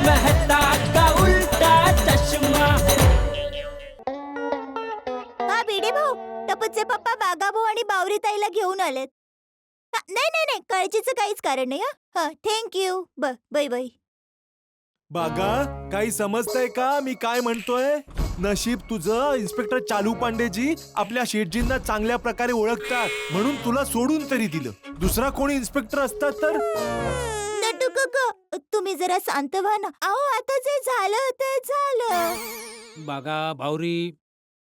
मेहता का उल्टा चष्मा. हा भिडे भाऊ, टपूचे पप्पा बागाभाऊ आणि बावरी ताईला घेऊन आलेत. नाही नाही नाही, काळजीचं काहीच कारण नाही. हा थँक्यू. Bye bye. बागा, काही समजतंय का मी काय म्हणतोय? नशीब तुझं इन्स्पेक्टर चालू पांडेजी आपल्या शेठजींना चांगल्या प्रकारे ओळखतात म्हणून तुला सोडून तरी दिलं. दुसरा कोणी इन्स्पेक्टर असतात तर. नटू काका, तुम्ही जरा शांत व्हा ना. अहो आता जे झालं ते झालं. बागा बावरी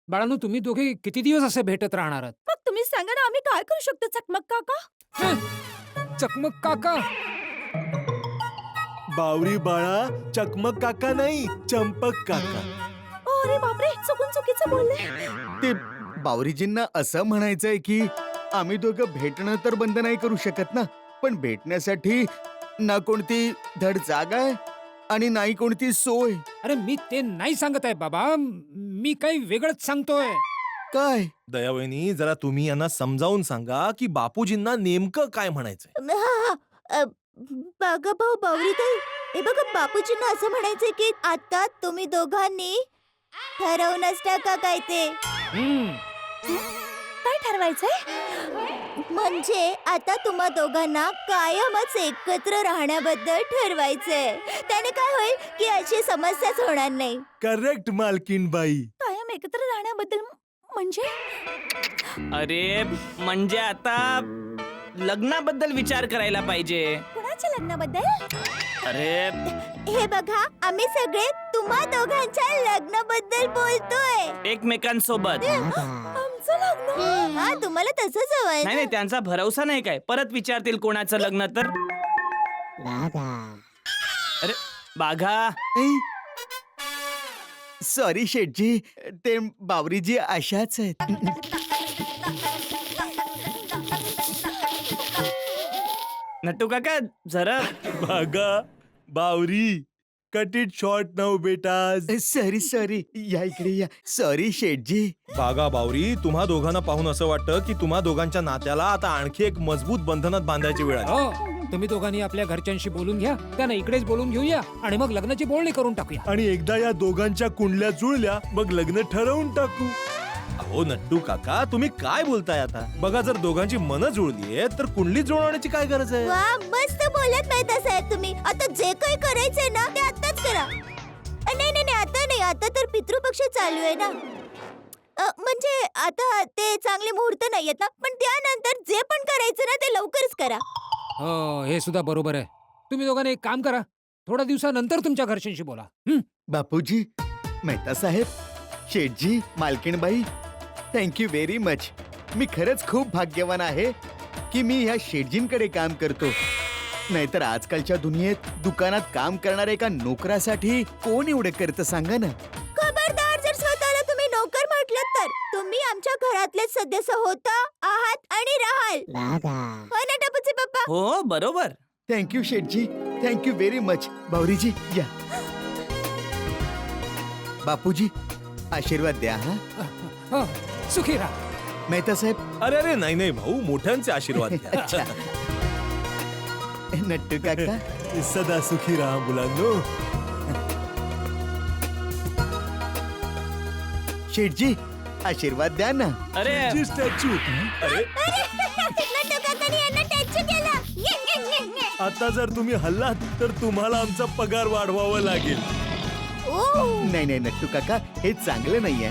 बाळांनो, तुम्ही दोघे किती दिवस असे भेटत राहणार आहात? मग तुम्ही सांगा ना, आम्ही काय करू शकतो चकमक काका? चकमक काका? बावरी बाळा, चकमक काका नाही, चंपक काका. अरे बापरे, चुकीचं बोलले. ते बावरीजींना असं म्हणायचंय की आम्ही दोघं भेटणं तर बंद नाही करू शकत ना, पण भेटण्यासाठी ना कोणती धड जागा आहे आणि नाही कोणती सोय. अरे मी ते नाही सांगत आहे बाबा, मी काही वेगळंच सांगतोय. काय? दयावहिनी, जरा तुम्ही यांना समजावून सांगा की बापूजींना नेमकं काय म्हणायचंय. बागाभाऊ बावरी ताई, हे बघा, बापूजींना असं म्हणायचंय की आता तुम्ही दोघांनी ठरवूनच टाका काय ते. काय ठरवायचंय? म्हणजे आता तुम्हा दोघांना कायमच एकत्र राहण्याबद्दल ठरवायचंय. त्याने काय होईल की अशी समस्याच होणार नाही. करेक्ट मालकीन बाई. कायम एकत्र राहण्याबद्दल म्हणजे? अरे म्हणजे आता लग्नाबद्दल विचार करायला पाहिजे. कुणाच्या लग्नाबद्दल? अरे हे बघा, आम्ही सगळे तुम्हा दोघांच्या लग्नाबद्दल बोलतोय. एकमेकांसोबत. आमचं लग्न? हा, तुम्हाला तसंच हवंय नाही ना? नाही, त्यांचा भरवसा नाही काय. परत विचारतील कोणाचं लग्न तर. अरे बाघा, सॉरी शेठजी, ते बावरीजी अशाच आहेत. नट्टू काका जरा. बागा बावरी, कट इट शॉर्ट नाऊ बेटा. सॉरी, या इकडे या. सॉरी शेठजी. बागा बावरी, तुम्हा दोघांना पाहून असं वाटतं की तुम्हा दोघांच्या नात्याला आता आणखी एक मजबूत बंधनात बांधायची वेळ आली. हो, तुम्ही दोघांनी आपल्या घरच्यांशी बोलून घ्या, त्यांना इकडेच बोलून घेऊया आणि मग लग्नाची बोलणी करून टाकूया. आणि एकदा या दोघांच्या कुंडल्या जुळल्या मग लग्न ठरवून टाकू. अहो नट्टू काका, तुम्ही काय बोलताय आता? बघा, जर दोघांची मनं जुळलीये तर कुंडली जुळवण्याची काय गरज आहे? वा, मस्त बोलत नाही साहेब तुम्ही. आता जे काही करायचंय ना ते आताच करा. नाही नाही नाही, आता नाही, आता तर पितृपक्ष चालू आहे ना. म्हणजे आता ते चांगले मुहूर्त नाहीयेत ना, पण त्यानंतर जे पण करायचं ना ते लवकरच करा. हो, हे सुद्धा बरोबर आहे. तुम्ही दोघांनी एक काम करा, थोड्या दिवसानंतर तुमच्या घरच्यांशी बोला. बापूजी, मेहता साहेब, शेठजी, मालकीणबाई, थँक्यू व्हेरी मच. मी खरंच खूप भाग्यवान आहे की मी ह्या शेठजींकडे काम करतो. नाहीतर आजकालच्या दुनियेत दुकानात काम करणाऱ्या एका नोकरासाठी कोण एवढं करतं सांगा ना. खबरदार, जर स्वतःला तुम्ही नोकर म्हटलं तर तुम्ही आमच्या घरातलेच सदस्य होता, आहात आणि राहाल. हो ना टपूचे पप्पा? हो बरोबर. थँक्यू शेठजी, थँक्यू व्हेरी मच. बावरीजी या. बापूजी, आशीर्वाद द्या. हा, हो, सुखी राहा. मेहता साहेब. अरे अरे, नाही नाही भाऊ, मोठ्यांचे आशीर्वाद द्या. अच्छा. नट्टू काका. सदा सुखी राहा मुलांनो. शेठजी, आशीर्वाद द्या ना. अरे स्टॅच्यू. अरे नटू काकांनी यांना टॅचू केला. आता जर तुम्ही हल्लात तर तुम्हाला आमचा पगार वाढवावा लागेल. नाही नाही नट्टू काका, हे चांगलं नाहीये.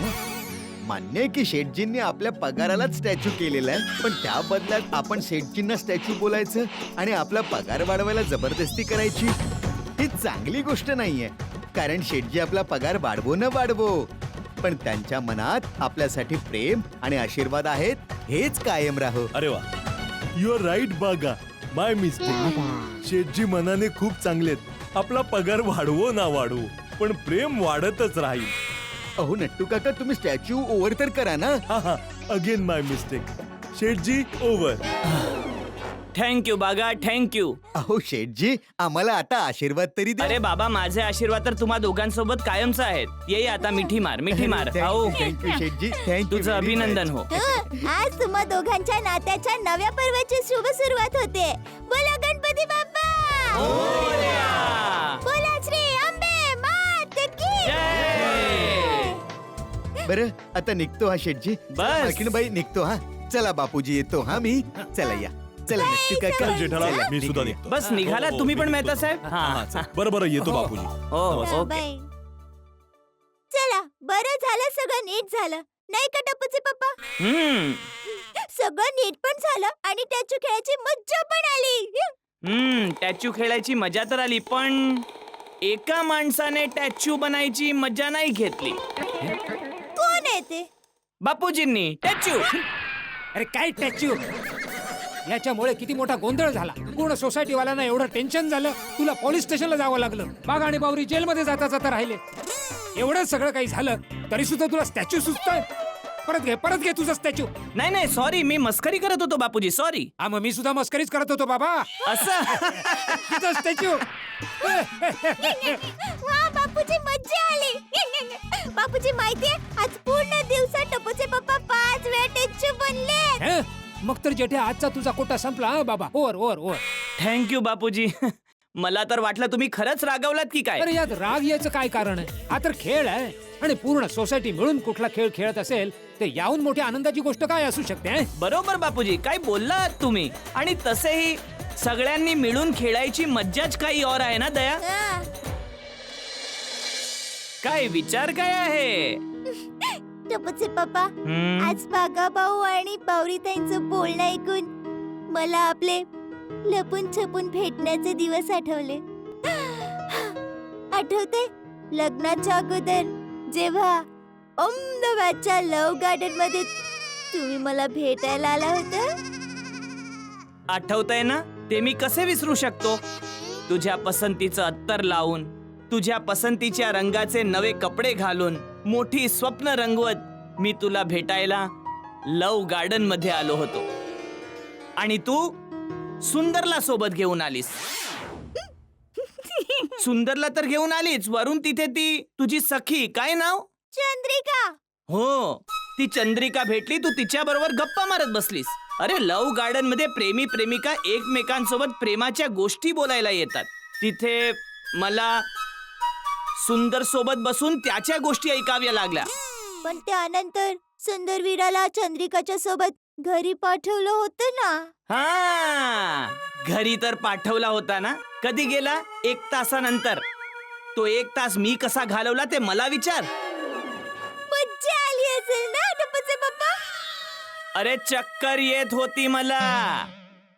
मान्य आहे की शेठजींनी आपल्या पगारालाच स्टॅच्यू केलेला आहे, पण त्या बदल्यात आपण शेठजींना स्टॅच्यू बोलायचं आणि आपला पगार वाढवायला जबरदस्ती करायची, ही चांगली गोष्ट नाहीये. कारण शेठजी आपला पगार वाढवो न वाढवो, पण त्यांच्या मनात आपल्यासाठी प्रेम आणि आशीर्वाद आहेत, हेच कायम राहो. अरे वा, यू आर राईट बागा. माय मिस्टेक. शेठजी मनाने खूप चांगलेत. आपला पगार वाढवो ना वाढवो, पण प्रेम वाढतच राहील. अहो नट्टू काका, तुम्ही स्टॅच्यू ओव्हर तर करा ना. हा, अगेन माय मिस्टेक. शेठजी ओव्हर. थँक्यू बागा, थँक्यू. अहो शेठजी, आम्हाला आता आशीर्वाद तरी द्या. अरे बाबा, माझे आशीर्वाद तर तुम्हा दोघांसोबत कायमच आहेत. ये आता मिठी मार, मिठी मार. आओ. थँक्यू शेठजी, थँक्यू. तुझं अभिनंदन हो. आज तुम्हा दोघांच्या नात्याच्या नव्या पर्वाची शुभ सुरुवात होते. बोला गणपती बाप्पा. मोरया. बोला श्री अंबे बरं आता निघतो हा शेटजी. बस. बाई निघतो हा. चला बापूजी येतो हा मी. चला या. चला नट्टू काका. चला, जेठालाल चला, मी सुद्धा निघूया. निघतो. बस हो, निघाला हो, तुम्ही मी पण निघतो. मेहता साहेब. हा, हा चल. बरं येतो हो. बापूजी. हो नमस्कार. ओके. बाय. चला बरं झालं, सगळं नीट झालं नाही का टपूचे पप्पा? हम्म सगळं नीट पण झालं आणि टॅचू खेळायची मज्जा पण आली. टॅच्यू खेळायची मजा तर आली, पण एका माणसाने टॅच्यू बनायची मजा नाही घेतली. कोण आहे ते? बापूजींनी टॅच्यू. अरे काय टॅच्यू, याच्यामुळे किती मोठा गोंधळ झाला. पूर्ण सोसायटीवाल्यांना एवढं टेन्शन झालं, तुला पोलीस स्टेशनला जावं लागलं. बाग आणि बावरी जेलमध्ये जाता जाता राहिले. एवढं सगळं काही झालं तरी सुद्धा तुला स्टॅच्यू सुचतोय. परत घे तुझा स्टॅच्यू. नाही नाही सॉरी, मी मस्करी करत होतो बापूजी, सॉरी. हा मग मी सुद्धा मस्करीच करत होतो बाबा. असं तुझा स्टॅच्यू. वा बापूजी मज्जा आली. बापूजी माहितीये आज पूर्ण दिवसात टपूचे पप्पा 5 वेळा टॅचू बनले. मग तर जेठे आजचा तुझा कोटा संपला हा बाबा. ओव्हर. थँक्यू बापूजी. मला तर वाटलं तुम्ही खरंच रागावलात की काय. अरे यात राग याचं काय कारण आहे? हा तर खेळ आहे आणि पूर्ण सोसायटी मिळून कुठला खेळ खेळत असेल ते याहून मोठी आनंदाची गोष्ट काय असू शकते? बरोबर बापूजी, काय बोललात तुम्ही. आणि तसेही सगळ्यांनी मिळून खेळायची मज्जाच काही और आहे ना दया. हा. काय विचार काय आहे? टपूचे पप्पा हम्म, आज बागा भाऊ आणि बावरीताईंचं बोलणं ऐकून मला आपले लपून छपून भेटण्याचे दिवस आठवले. आठवते लग्नाच्या अगोदर जेव्हा अहमदाबादच्या लव्ह गार्डन मध्ये तुम्ही मला भेटायला आला होता. आठवतंय ना? ते मी कसे विसरू शकतो. तुझ्या पसंतीचं अत्तर लावून, तुझ्या पसंतीच्या रंगाचे नवे कपडे घालून, मोठी स्वप्न रंगवत मी तुला भेटायला लव्ह गार्डन मध्ये आलो होतो. आणि तू सुंदरला सोबत घेऊन आलीस. सुंदरला तर घेऊन आलीच, वरून तिथे ती तुझी सखी, काय नाव? चंद्रिका. हो, ती चंद्रिका भेटली, तू तिच्या बरोबर गप्पा मारत बसलीस. अरे लव्ह गार्डन मध्ये प्रेमी प्रेमिका एकमेकांसोबत प्रेमाच्या गोष्टी बोलायला येतात. तिथे मला सुंदर सोबत बसून त्याच्या गोष्टी ऐकाव्या लागल्या. पण त्यानंतर सुंदरवीराला चंद्रिकाच्या सोबत घरी पाठवलं होतं ना. हा, घरी तर पाठवला होता ना. कधी गेला? 1 तासानंतर. तो 1 तास मी कसा घालवला ते मला विचार. मज्जा आली असेल ना टपूचे पप्पा? अरे चक्कर येत होती मला.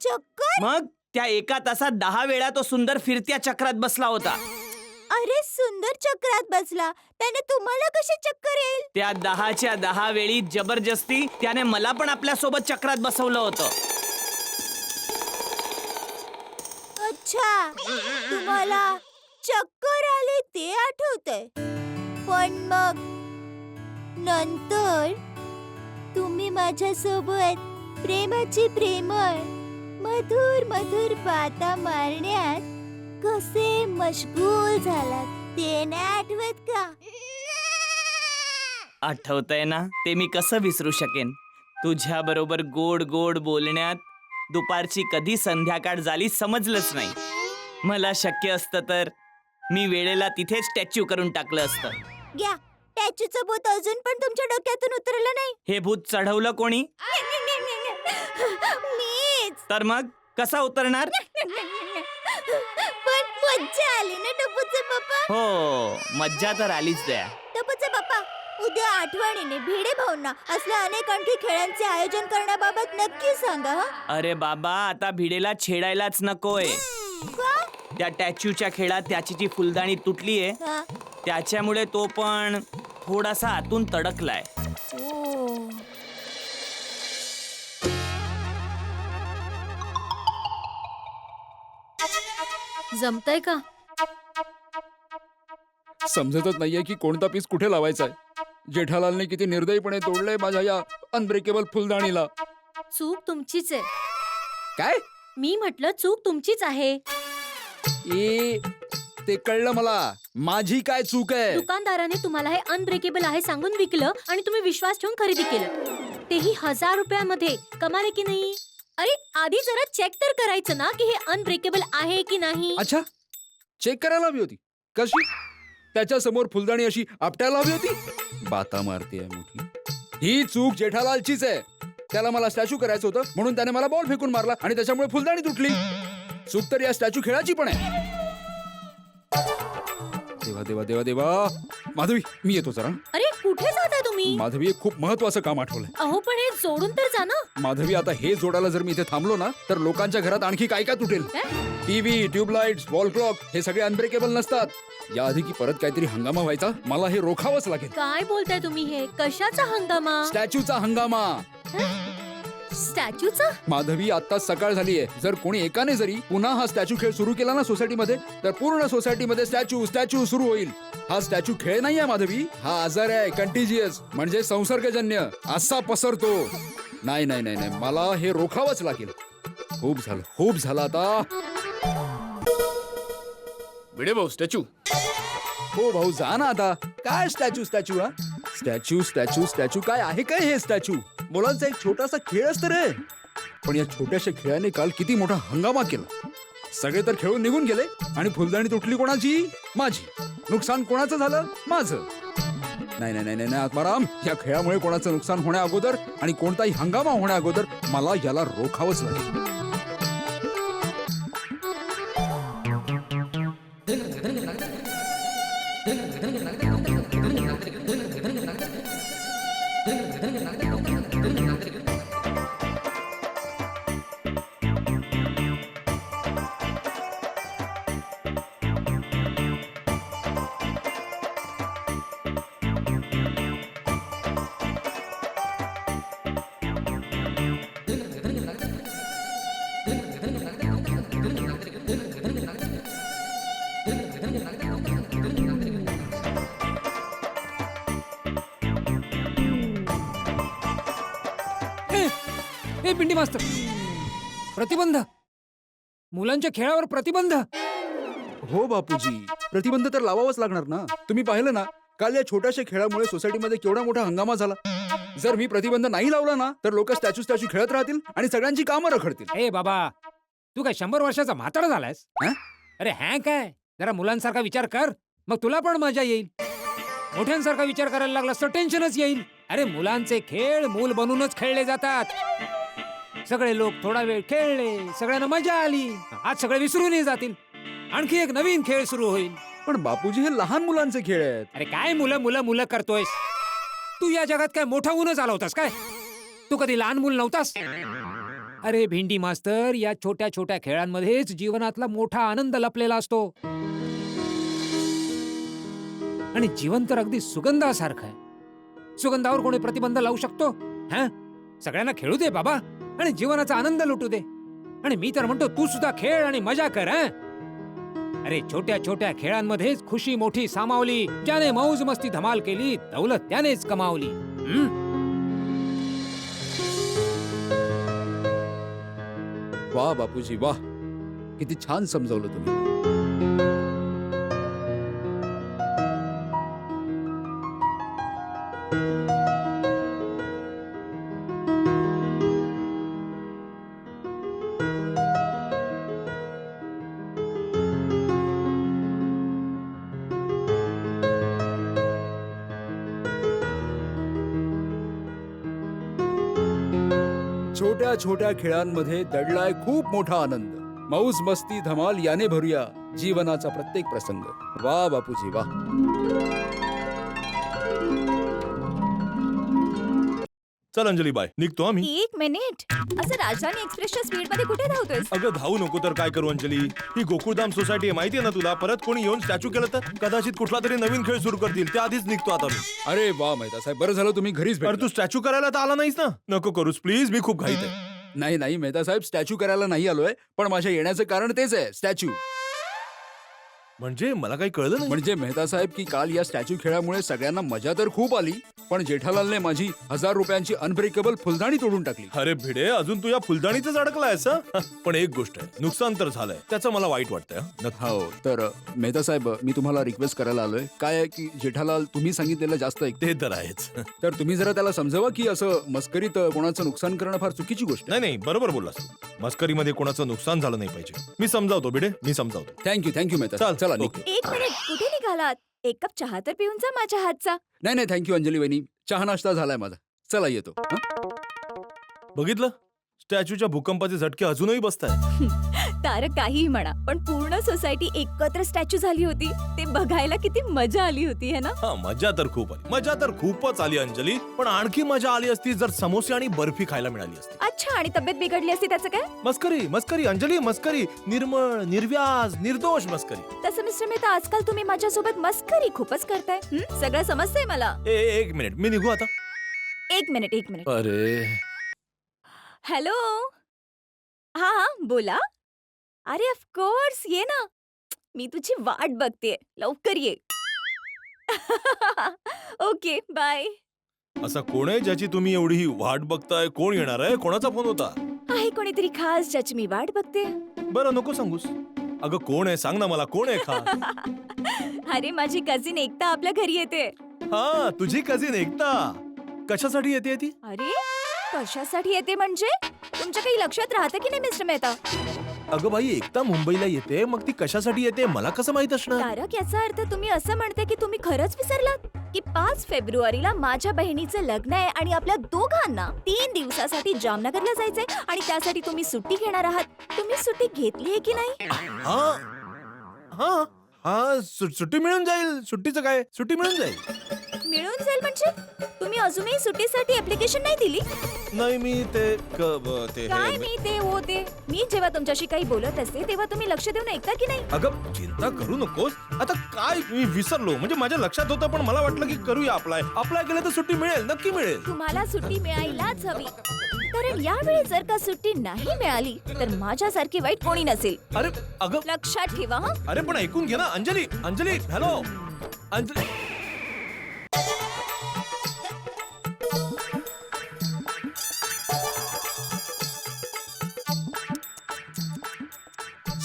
चक्कर? मग त्या 1 तासात 10 वेळा तो सुंदर फिरत्या चक्रात बसला होता. अरे सुंदर चक्रात बसला, त्याने तुम्हाला कशी चक्कर येईल? त्या 10च्या 10 वेळी जबरदस्ती त्याने मला पण आपल्या सोबत चक्रात बसवलं होतं. अच्छा, तुम्हाला चक्कर आले ते आठवतंय. पण मग नंतर तुम्ही माझ्या सोबत प्रेमाची प्रेमळ मधुर मधुर बाता मारण्यात कसे मशगूल झालात ते नाही आठवत का? आठवतंय ना? ते मी कसं विसरू शकेन. तुझ्या बरोबर गोड गोड बोलण्यात दुपारची कधी संध्याकाळ झाली समजलंच नाही. मला शक्य असतं तर मी वेळेला तिथेच स्टॅच्यू करून टाकलं असतं. घ्या, टॅचूचं भूत अजून पण तुमच्या डोक्यातून उतरलं नाही. हे भूत चढवलं कोणी? मीच. तर मग कसा उतरणार? पण मज्जा आली ना टपूचे पप्पा? हो, मज्जा तर आलीच द्या. टपूचे पप्पा, उद्या आठवणीने भिडे भाऊंना असल्या अनेक आणखी खेळांचे आयोजन करण्याबाबत नक्की सांगा. हं? अरे बाबा, आता भिडेला छेडायलाच नकोय. का? त्या टॅच्यूच्या खेळात त्याची जी फुलदाणी तुटलीये हा. त्याच्यामुळे तो पण थोडासा आतून तडकलाय. ओ. जमतंय का? समजतच नाहीये की कोणता पीस कुठे लावायचा आहे. जेठालालने किती निर्दयीपणे तोडलंय माझ्या या अनब्रेकेबल फुलदाणीला. चूक तुमचीच आहे. काय? मी म्हटलं चूक तुमचीच आहे. ए, ते कळलं मला. माझी काय चूक आहे? दुकानदाराने तुम्हाला हे अनब्रेकेबल आहे सांगून विकलं आणि तुम्ही विश्वास ठेवून खरेदी केलं, तेही 1000 रुपयामध्ये. कमाल आहे की नाही? अरे आधी जरा चेक तर करायचं ना की हे अनब्रेकेबल आहे की नाही. अच्छा, चेक करायला हवी होती. कशी? त्याच्या समोर फुलदाणी अशी आपट्याला हवी होती. बाता मारते मोठी. ही चूक जेठालालचीच आहे. त्याला मला स्टॅच्यू करायचं होतं म्हणून त्याने मला बॉल फेकून मारला आणि त्याच्यामुळे फुलदाणी तुटली. चूक तर या स्टॅच्यू खेळाची पण आहे. देवा देवा देवा देवा. माधवी मी येतो जरा. अरे कुठे जाता तुम्ही? माधवी एक खूप महत्वाचं काम आठवलंय. अहो पण हे जोडून तर जा ना. माधवी आता हे जोडायला जर मी इथे थांबलो ना तर लोकांच्या घरात आणखी काय काय तुटेल. टीव्ही, ट्यूबलाइट्स, वॉल क्लॉक हे सगळे अनब्रेकेबल नसतात. याआधी की परत काहीतरी हंगामा व्हायचा. मला हे रोखावंच लागेल. काय बोलताय तुम्ही हे? कशाचा हंगामा? स्टॅच्यूचा हंगामा. स्टॅच्यूचा? माधवी आता सकाळ झालीये. जर कोणी एकाने जरी पुन्हा हा स्टॅच्यू खेळ सुरू केला ना सोसायटीमध्ये तर पूर्ण सोसायटीमध्ये स्टॅच्यू स्टॅच्यू सुरू होईल. हा स्टॅच्यू खेळ नाहीये माधवी. हा आजार आहे कंटिजियस म्हणजे संसर्गजन्य. असा पसरतो. नाही नाही नाही नाही मला हे रोखावंच लागेल. खूप झालं आता. भिडे भाऊ स्टॅच्यू. हो भाऊ जा ना आता. काय स्टॅच्यू स्टॅच्यू हा स्टॅच्यू स्टॅच्यू स्टॅच्यू काय आहे काय हे स्टॅच्यू? मुलांचा एक छोटासा खेळ असतं रे. पण या छोट्याशा खेळाने काल किती मोठा हंगामा केला. सगळे तर खेळून निघून गेले आणि फुलदाणी तुटली कोणाची? माझी. नुकसान कोणाचं झालं? माझं. नाही नाही नाही नाही आत्माराम. या खेळामुळे कोणाचं नुकसान होण्या अगोदर आणि कोणताही हंगामा होण्या अगोदर मला याला रोखावंच लागेल. ए पिंडी मास्तर, प्रतिबंध. मुलांच्या खेळावर प्रतिबंध. हो बापूजी प्रतिबंध तर लावावाच लागणार ना. तुम्ही पाहिलं ना काल या छोट्याशा खेळामुळे सोसायटीमध्ये केवढा मोठा हंगामा झाला. जर मी प्रतिबंध नाही लावला ना तर लोक स्टॅच्यू स्टॅच्यू खेळत राहतील आणि सगळ्यांची कामं रखडतील. ए बाबा, तू काय 100 वर्षाचा म्हातारा झालायस? हं? अरे हॅ काय, जरा मुलांसारखा विचार कर, मग तुला पण मजा येईल. मोठ्यांसारखा विचार करायला लागलास तर टेन्शनच येईल. अरे मुलांचे खेळ मूल बनूनच खेळले जातात. सगळे लोक थोडा वेळ खेळले, सगळ्यांना मजा आली, आज सगळे विसरूनही जातील. आणखी एक नवीन खेळ सुरू होईल. पण बापूजी हे लहान मुलांचे खेळ आहेत. अरे काय मुलं मुलं मुलं करतोयस? तू या जगात काय मोठा होऊनच आला होतास काय? तू कधी लहान मूल नव्हतास? अरे भेंडी मास्तर, या छोट्या छोट्या खेळांमध्येच जीवनातला मोठा आनंद लपलेला असतो. आणि जीवन तर अगदी सुगंधासारखं आहे. सुगंधावर कोणी प्रतिबंध लावू शकतो? हा, सगळ्यांना खेळू दे बाबा आणि जीवनाचा आनंद लुटू दे. आणि मी तर म्हणतो तू सुद्धा खेळ आणि मजा कर. हा, अरे छोट्या छोट्या खेळांमध्येच खुशी मोठी सामावली. ज्याने मौज मस्ती धमाल केली दौलत त्यानेच कमावली. वा बापूजी वा, किती छान समजावलं तुम्ही. छोट्या छोट्या खेळांमध्ये दडलाय खूप मोठा आनंद. मौज मस्ती धमाल याने भरूया जीवनाचा प्रत्येक प्रसंग. वा बापूजी वा. चल अंजली बाय, निघतो आम्ही. 1 मिनिट, असं राजधानी एक्सप्रेसच्या स्पीड मध्ये कुठे धावतोय? अगं धावू नको तर काय करू अंजली. ही गोकुळधाम सोसायटी आहे माहितीये ना तुला. परत कोणी येऊन स्टॅच्यू केलं तर कदाचित कुठला तरी नवीन खेळ सुरू करतील. त्या आधीच निघतो आता मी. अरे वा मेहता साहेब, बरं झालं तुम्ही घरीच अरे भेटला. तू स्टॅच्यू करायला तर आला नाहीस ना. नको करूस प्लीज, मी खूप घाईत आहे. नाही नाही मेहता साहेब, स्टॅच्यू करायला नाही आलोय. पण माझ्या येण्याचं कारण तेच आहे, स्टॅच्यू. म्हणजे मला काही कळलं नाही. म्हणजे मेहता साहेब की काल या स्टॅच्यू खेळामुळे सगळ्यांना मजा तर खूप आली, पण जेठालालने माझी 1000 रुपयांची अनब्रेकेबल फुलदाणी तोडून टाकली. अरे भिडे, अजून तू या फुलदाणीतच अडकलायस. पण एक गोष्ट आहे, नुकसान तर झालंय, त्याचं मला वाईट वाटतंय. हो तर मेहता साहेब, मी तुम्हाला रिक्वेस्ट करायला आलोय. काय आहे की जेठालाल तुम्ही सांगितलेलं जास्त ऐकते. ते तर आहेच. तर तुम्ही जरा त्याला समजावा की असं मस्करीत कोणाचं नुकसान करणं फार चुकीची गोष्ट आहे. नाही नाही, बरोबर बोललास तू. मस्करीमध्ये कोणाचं नुकसान झालं नाही पाहिजे. मी समजावतो भिडे, मी समजावतो. थँक्यू मेहता. चल, चला ओके. निघतो. 1 मिनिट, कुठे निघालात? एक कप चहा तर पिऊन जा माझ्या हातचा. नाही नाही थँक्यू अंजली वहिनी, चहा नाश्ता झालाय माझा. चला येतो हं? बघितलं स्टॅच्यूच्या भूकंपाचे झटके अजूनही बसताय. तारक काहीही म्हणा, पण पूर्ण सोसायटी एकत्र स्टॅच्यू झाली होती. ते बघायला किती मजा आली होती है ना. हा मजा तर खूप आली, मजा तर खूपच आली अंजली. पण आणखी मजा आली असती जर समोसे आणि बर्फी खायला मिळाली असती. अच्छा, आणि तब्येत बिघडली असती त्याचं काय? मस्करी मस्करी अंजली, मस्करी. निर्मळ, निर्व्याज, निर्दोष मस्करी. तसं मिस्टर मेहता, आजकाल तुम्ही माझ्यासोबत मस्करी खूपच करताय. सगळं समजतंय मला. एक मिनिट, मी निघू आता. एक मिनिट. अरे हॅलो. हा हा, बोला. अरे ऑफकोर्स, ये ना. मी तुझी वाट बघतेय, लवकर ये. Okay, bye. असा कोण आहे ज्याची तुम्ही एवढी वाट बघताय? कोण येणार आहे? कोणाचा फोन होता? आहे कोणीतरी खास ज्याची मी वाट बघते. बरं नको सांगूस. अगं कोण आहे सांग ना मला, कोण आहे खास? अरे माझी कझिन एकता आपल्या घरी येते. हा तुझी कझिन एकता. कशासाठी येते ती? अरे कशासाठी येते म्हणजे? तुमच्या काही लक्षात राहतं की नाही मिस्टर मेहता? अगं बाई, एकता मुंबईला येते, मग ती कशासाठी येते मला कसं माहित असणार? तारक, याचा अर्थ तुम्ही असं म्हणते की तुम्ही खरंच विसरलात की 5 फेब्रुवारीला माझ्या बहिणीचं लग्न आहे आणि आपल्या दोघांना 3 दिवसासाठी जामनगरला जायचंय आणि त्यासाठी तुम्ही सुट्टी घेणार आहात. तुम्ही सुट्टी घेतली आहे की नाही? हा हा हा सुट्टी मिळून जाईल. सुट्टीचं काय? सुट्टी मिळून जाईल. मिळून जाईल म्हणजे? तुम्ही अजूनही सुट्टीसाठी ऍप्लिकेशन नाही दिली? नाही मी ते काय मी ते होते. मी जेव्हा तुमच्याशी काही बोलत असते तेव्हा तुम्ही लक्ष देऊन ऐकता की नाही? अगं चिंता करू नकोस. आता काय मी विसरलो, म्हणजे माझ्या लक्षात होतं पण मला वाटलं की करूया अप्लाय केलं तर सुट्टी मिळेल, नक्की मिळेल. तुम्हाला सुट्टी मिळायलाच हवी, कारण यावेळी जर का सुट्टी नाही मिळाली तर माझ्यासारखी वाईट कोणी नसेल. अरे अगं, लक्षात ठेवा. हं. अरे पण ऐकून घे ना अंजली. अंजली, हॅलो अंजली.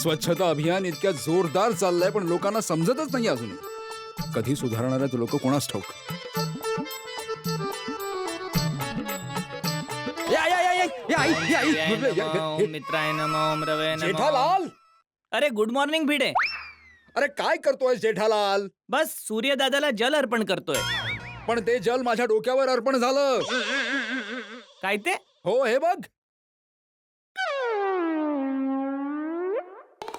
स्वच्छता अभियान इतक्या जोरदार चाललंय पण लोकांना समजतच नाही अजून. कधी सुधारणार आहेत लोक कोणास ठाऊक. या, या, या, या, या, आई, या, आई. नमो मित्राय नमो रवे नमो. जेठालाल, अरे गुड मॉर्निंग भिडे. अरे काय करतोय जेठालाल? बस सूर्यदादाला जल अर्पण करतोय. पण ते जल माझ्या डोक्यावर अर्पण झालं. काय ते? हो हे बघ.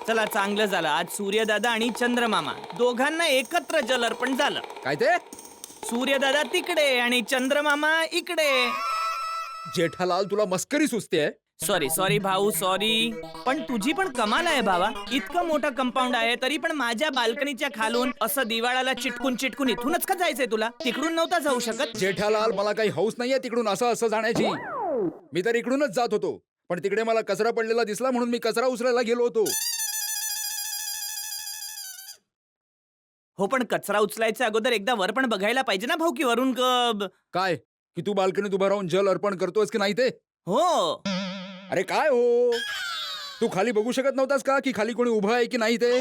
चला चांगलं झालं, आज सूर्यदादा आणि चंद्रमामा दोघांना एकत्र जल अर्पण झालं. काय ते? सूर्यदादा तिकडे आणि चंद्रमामा इकडे. जेठालाल तुला मस्करी सुचते. सॉरी भाऊ, सॉरी. पण तुझी पण कमाल आहे भावा. इतकं मोठं कंपाऊंड आहे तरी पण माझ्या बाल्कनीच्या खालून असं दिवाळाला चिटकून इथूनच का जायचंय तुला? तिकडून नव्हता जाऊ शकत? जेठालाल मला काही हौस नाहीये तिकडून असं जाण्याची. मी तर इकडूनच जात होतो पण तिकडे मला कचरा पडलेला दिसला म्हणून मी कचरा उचलायला गेलो होतो. हो पण कचरा उचलायच्या अगोदर एकदा वर पण बघायला पाहिजे ना भाऊ, की वरून काय की तू बाल्कनीत उभा राहून जल अर्पण करतोयस की नाही ते? हो. अरे काय हो, तू खाली बघू शकत नव्हतास का की खाली कोणी उभं आहे की नाही ते?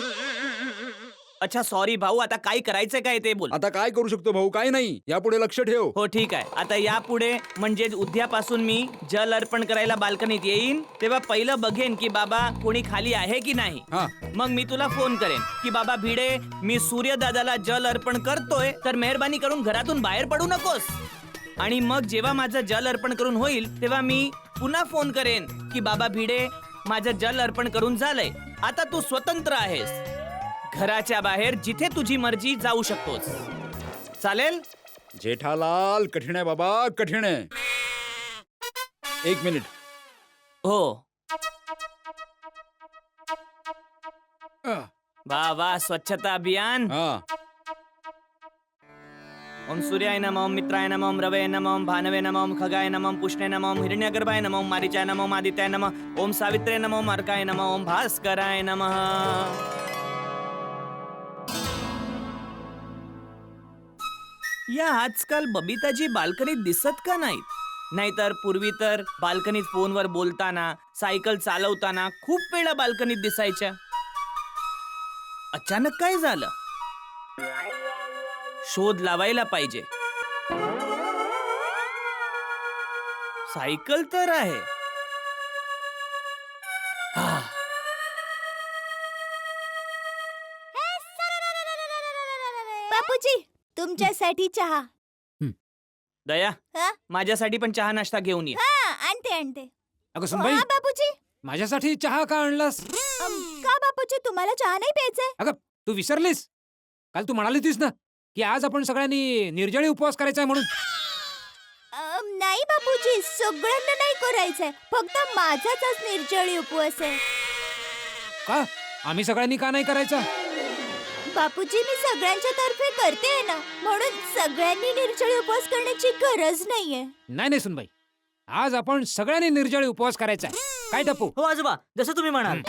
अच्छा सॉरी भाऊ, आता काय करायचंय काय ते बोल. आता काय करू शकतो भाऊ? काय नाही, यापुढे लक्ष ठेव. हो ठीक आहे. आता यापुढे म्हणजे उद्यापासून मी जल अर्पण करायला बाल्कनीत येईन तेव्हा पहिलं बघेन की बाबा कोणी खाली आहे की नाही. हा. मग मी तुला फोन करेन की बाबा भिडे, मी सूर्यदादाला जल अर्पण करतोय तर मेहरबानी करून घरातून बाहेर पडू नकोस. आणि मग जेव्हा माझं जल अर्पण करून होईल तेव्हा मी पुन्हा फोन करेन की बाबा भिडे, माझं जल अर्पण करून झालंय, आता तू स्वतंत्र आहेस, घराच्या बाहेर जिथे तुझी मर्जी जाऊ शकतोस. चालेल? जेठालाल कठीण आहे बाबा, कठीण आहे. 1 मिनिट. हो. वा वा, स्वच्छता अभियान. हा. ओम सूर्याय नमः, ओम मित्राय नमः, ओम रवे नमः, ओम भानवे नमः, ओम खगाय नमः, ओम पुष्णे नमः, ओम हिरण्यगर्भाय नमः, ओम मारीचाय नमः, ओम आदित्याय नमः, ओम सावित्रे नमः, ओम अर्काय नमः, ओम भास्कराय नमः. या आजकाल बबिताजी बाल्कनीत दिसत का नाहीत? नाहीतर पूर्वी तर बाल्कनीत फोनवर बोलताना, सायकल चालवताना खूप वेळा बाल्कनीत दिसायच्या. अचानक काय झालं? शोध लावायला पाहिजे. सायकल तर आहे. बापूजी तुमच्यासाठी चहा. दया हा? माझ्यासाठी पण चहा नाश्ता घेऊन ये. हा आणते आणते. अगं सुनबाई, हा बापूजी. माझ्यासाठी चहा का आणलास? का बापूजी तुम्हाला चहा नाही प्यायचाय? अगं तू विसरलीस? काल तू म्हणाली होतीस ना की आज आपण सगळ्यांनी निर्जळी उपवास करायचा आहे म्हणून. नाही बापूजी, सगळ्यांना नाही करायचंय, फक्त माझाच आज निर्जळी उपवास आहे. का आम्ही सगळ्यांनी का नाही करायचा? बापूजी मी सगळ्यांच्या तर्फे करते ना, म्हणून सगळ्यांनी निर्जळी उपवास करण्याची गरज नाहीये. नाही नाही सुनबाई, आज आपण सगळ्यांनी निर्जळी उपवास करायचा आहे. काय टप्पू? हो आजोबा, जसं तुम्ही म्हणाल.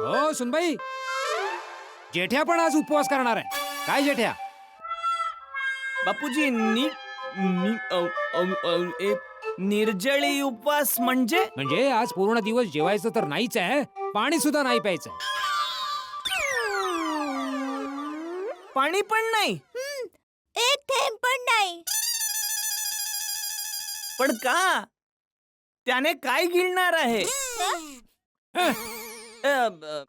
हो सुनबाई, जेठ्या पण आज उपवास करणार आहे. काय जेठ्या? बापूजी निर्जळी उपवास म्हणजे म्हणजे आज पूर्ण दिवस जेवायचं तर नाहीच आहे, पाणी सुद्धा नाही प्यायचं. पाणी पण नाही. एक थेंब पण नाही. पण का? त्याने काय गिळणार आहे?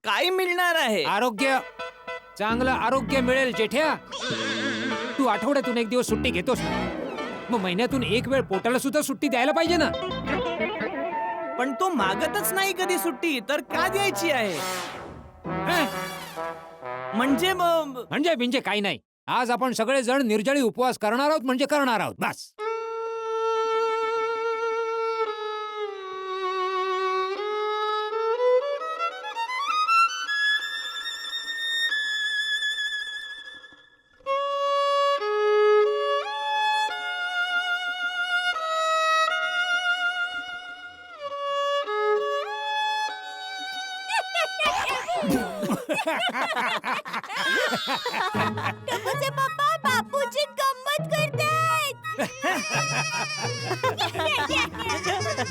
काय मिळणार आहे? आरोग्य, चांगलं आरोग्य मिळेल जेठ्या. तू आठवड्यातून एक दिवस सुट्टी घेतोस, मग महिन्यातून एक वेळ पोटाला सुद्धा सुट्टी द्यायला पाहिजे ना. पण तो मागतच नाही कधी सुट्टी, तर का द्यायची आहे? हं? म्हणजे म्हणजे काही नाही. आज आपण सगळे जण निर्जळी उपवास करणार आहोत म्हणजे करणार आहोत, बस. टप्पूचे पप्पा बापूजी गंमत करतायत.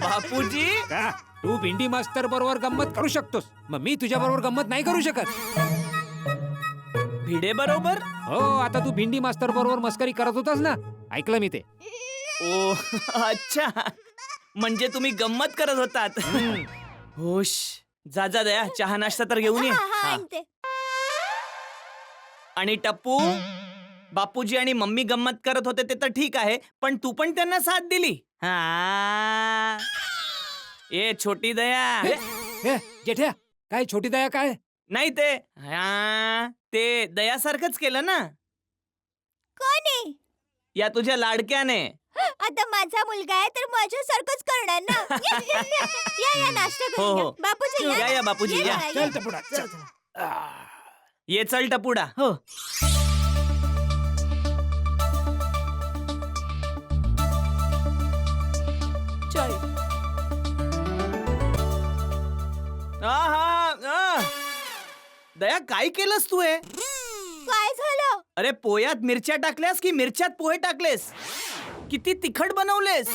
बापूजी का? तू भिंडी मास्तर बरोबर गंमत करू शकतोस, मग मी तुझ्या बरोबर गंमत नाही करू शकत. भिडे बरोबर. हो, आता तू भिंडी मास्तर बरोबर मस्करी करत होतास ना, ऐकलं मी ते. ओ अच्छा, म्हणजे तुम्ही गंमत करत होतात. होश. जा जा दया, चहा नाश्ता तर घेऊन ये. हा, हा, हा. आणते. आणि टप्पू, बापूजी आणि मम्मी गंमत करत होते ते तर ठीक आहे, पण तू पण त्यांना साथ दिली. हा. ए छोटी दया. हे, जेठ्या, काय छोटी दया काय? नाही ते ते दयासारखंच केलं ना, कोणी? या तुझ्या लाडक्याने. आता माझा मुलगा आहे तर माझ्यासारखंच करणार ना. या नाश्ता हो, करून हो. घ्या. बापूजी या बापूजी या. या. चल टपुडा, चल. ये चल टपुडा. हो. दया काय केलंस तू हे? काय झालं? अरे पोह्यात मिरच्या टाकल्यास की मिरच्यात पोहे टाकलेस? किती तिखट बनवलेस?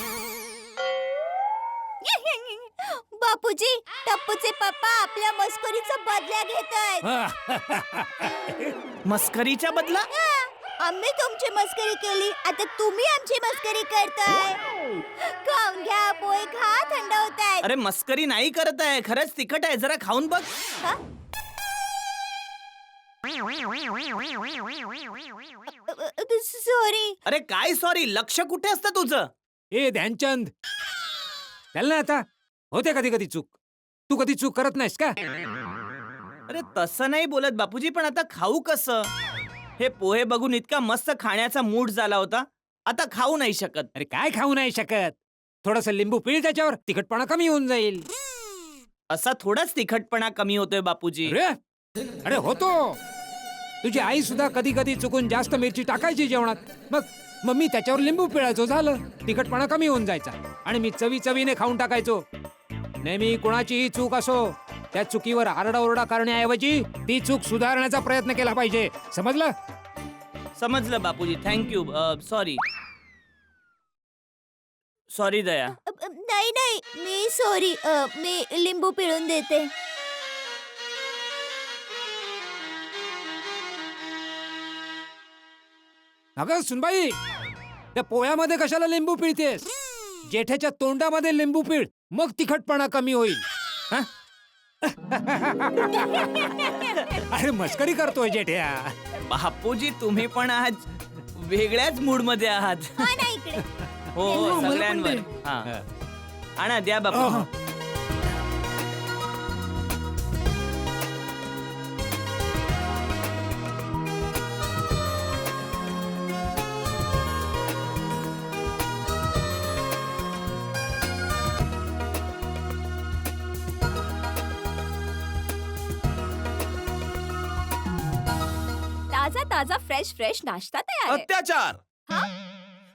बापूजी, टप्पूचे पप्पा आपल्या मस्करीचा बदला घेतायत. मस्करीच्या बदला? आम्ही तुमची मस्करी केली, आता तुम्ही आमची मस्करी करताय. खाऊन घ्या, पोहे खा, थंड होतायत. अरे मस्करी नाही करत आहे, खरंच तिखट आहे, जरा खाऊन बघ. हा? सॉरी. अरे काय सॉरी, लक्ष कुठे असतं तुझं? ए ध्यानचंद, चल ना आता. होते कधी कधी चूक, तू कधी चूक करत नाहीस का? अरे तसं नाही बोलत बापूजी, पण आता खाऊ कसं? हे पोहे बघून इतका मस्त खाण्याचा मूड झाला होता, आता खाऊ नाही शकत. अरे काय खाऊ नाही शकत? थोडस लिंबू पिळ त्याच्यावर, तिखटपणा कमी होऊन जाईल. असा थोडाच तिखटपणा कमी होतोय बापूजी. अरे होतो. तुझी आई सुद्धा कधी कधी चुकून जास्त मिरची टाकायची जेवणात, मग मी त्याच्यावर लिंबू पिळायचो, झालं. तिखटपणा कमी होऊन जायचा आणि मी चवीने खाऊन टाकायचो. नेहमी कोणाचीही चूक असो, त्या चुकीवर आरडाओरडा करण्याऐवजी ती चूक सुधारण्याचा प्रयत्न केला पाहिजे, समजलं? समजलं बापूजी, थँक्यू. सॉरी दया. नाही नाही, मी सॉरी. मी लिंबू पिळून देते. अगं सुनबाई, त्या पोह्यामध्ये कशाला लिंबू पिळतेस? जेठ्याच्या तोंडामध्ये लिंबू पिळ, मग तिखटपणा कमी होईल. हा? अरे मस्करी करतोय जेठ्या. बापूजी तुम्ही पण आज वेगळ्याच मूड मध्ये आहात. हा ना इकडे. हो मला पण सगळ्यांवर. दे. हा आणा द्या बापू. ताजा ताजा फ्रेश फ्रेश नाश्ता तयार आहे. अत्याचार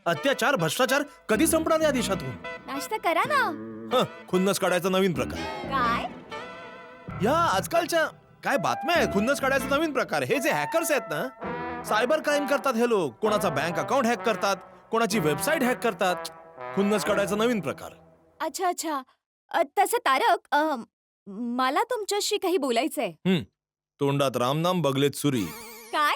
अत्याचार भ्रष्टाचार कधी संपणार या देशातून? नाश्ता करा ना. खुन्नस काढायचा नवीन प्रकार. काय या आजकालच्या काय बातम्या आहे? खुन्नस काढायचा नवीन प्रकार. हे जे हॅकर्स आहेत ना, सायबर क्राईम करतात हे लोक. कोणाचा बँक अकाउंट हॅक करतात, कोणाची वेबसाईट हॅक करतात. खुन्नस काढायचा नवीन प्रकार. अच्छा अच्छा. तसं तारक, मला तुमच्याशी काही बोलायचंय. तोंडात रामनाम बगलेत सुरी. काय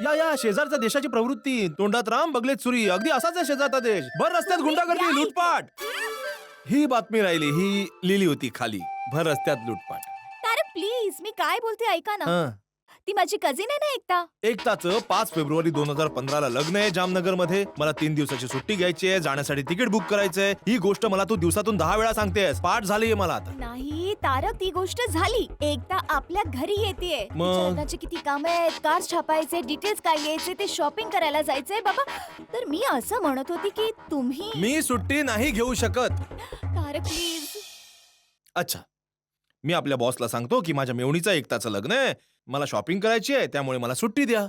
या शेजारच्या देशाची प्रवृत्ती. तोंडात राम बगलेत सुरी. अगदी असाच आहे शेजारचा देश. भर रस्त्यात गुंडागर्दी, लूटपाट. ही बातमी राहिली. ही लिहिली होती खाली. भर रस्त्यात लूटपाट. तारक प्लीज, मी काय बोलते ऐका ना. हं. ती माझी कझिन आहे ना एकता. एकताचं 5 फेब्रुवारी 2015 लग्न आहे जामनगर मध्ये. मला 3 दिवसाची सुट्टी घ्यायची आहे. जाण्यासाठी तिकीट बुक करायचंय. ही गोष्ट मला तू दिवसातून 10 वेळा सांगतेस. पाठ झालीये मला आता. नाही तारक, ती गोष्ट झाली. एकदा आपल्या घरी येतेय. मग? तिच्या लग्नाची किती काम आहेत, कार्ड छापायचे, डिटेल्स काय घ्यायचे, ते शॉपिंग करायला जायचंय बाबा. तर मी असं म्हणत होती की तुम्ही. मी सुट्टी नाही घेऊ शकत. तारक प्लीज. अच्छा, मी आपल्या बॉसला सांगतो की माझ्या मेवणीचं एकताचं लग्न आहे. मला शॉपिंग करायची आहे, त्यामुळे मला सुट्टी द्या.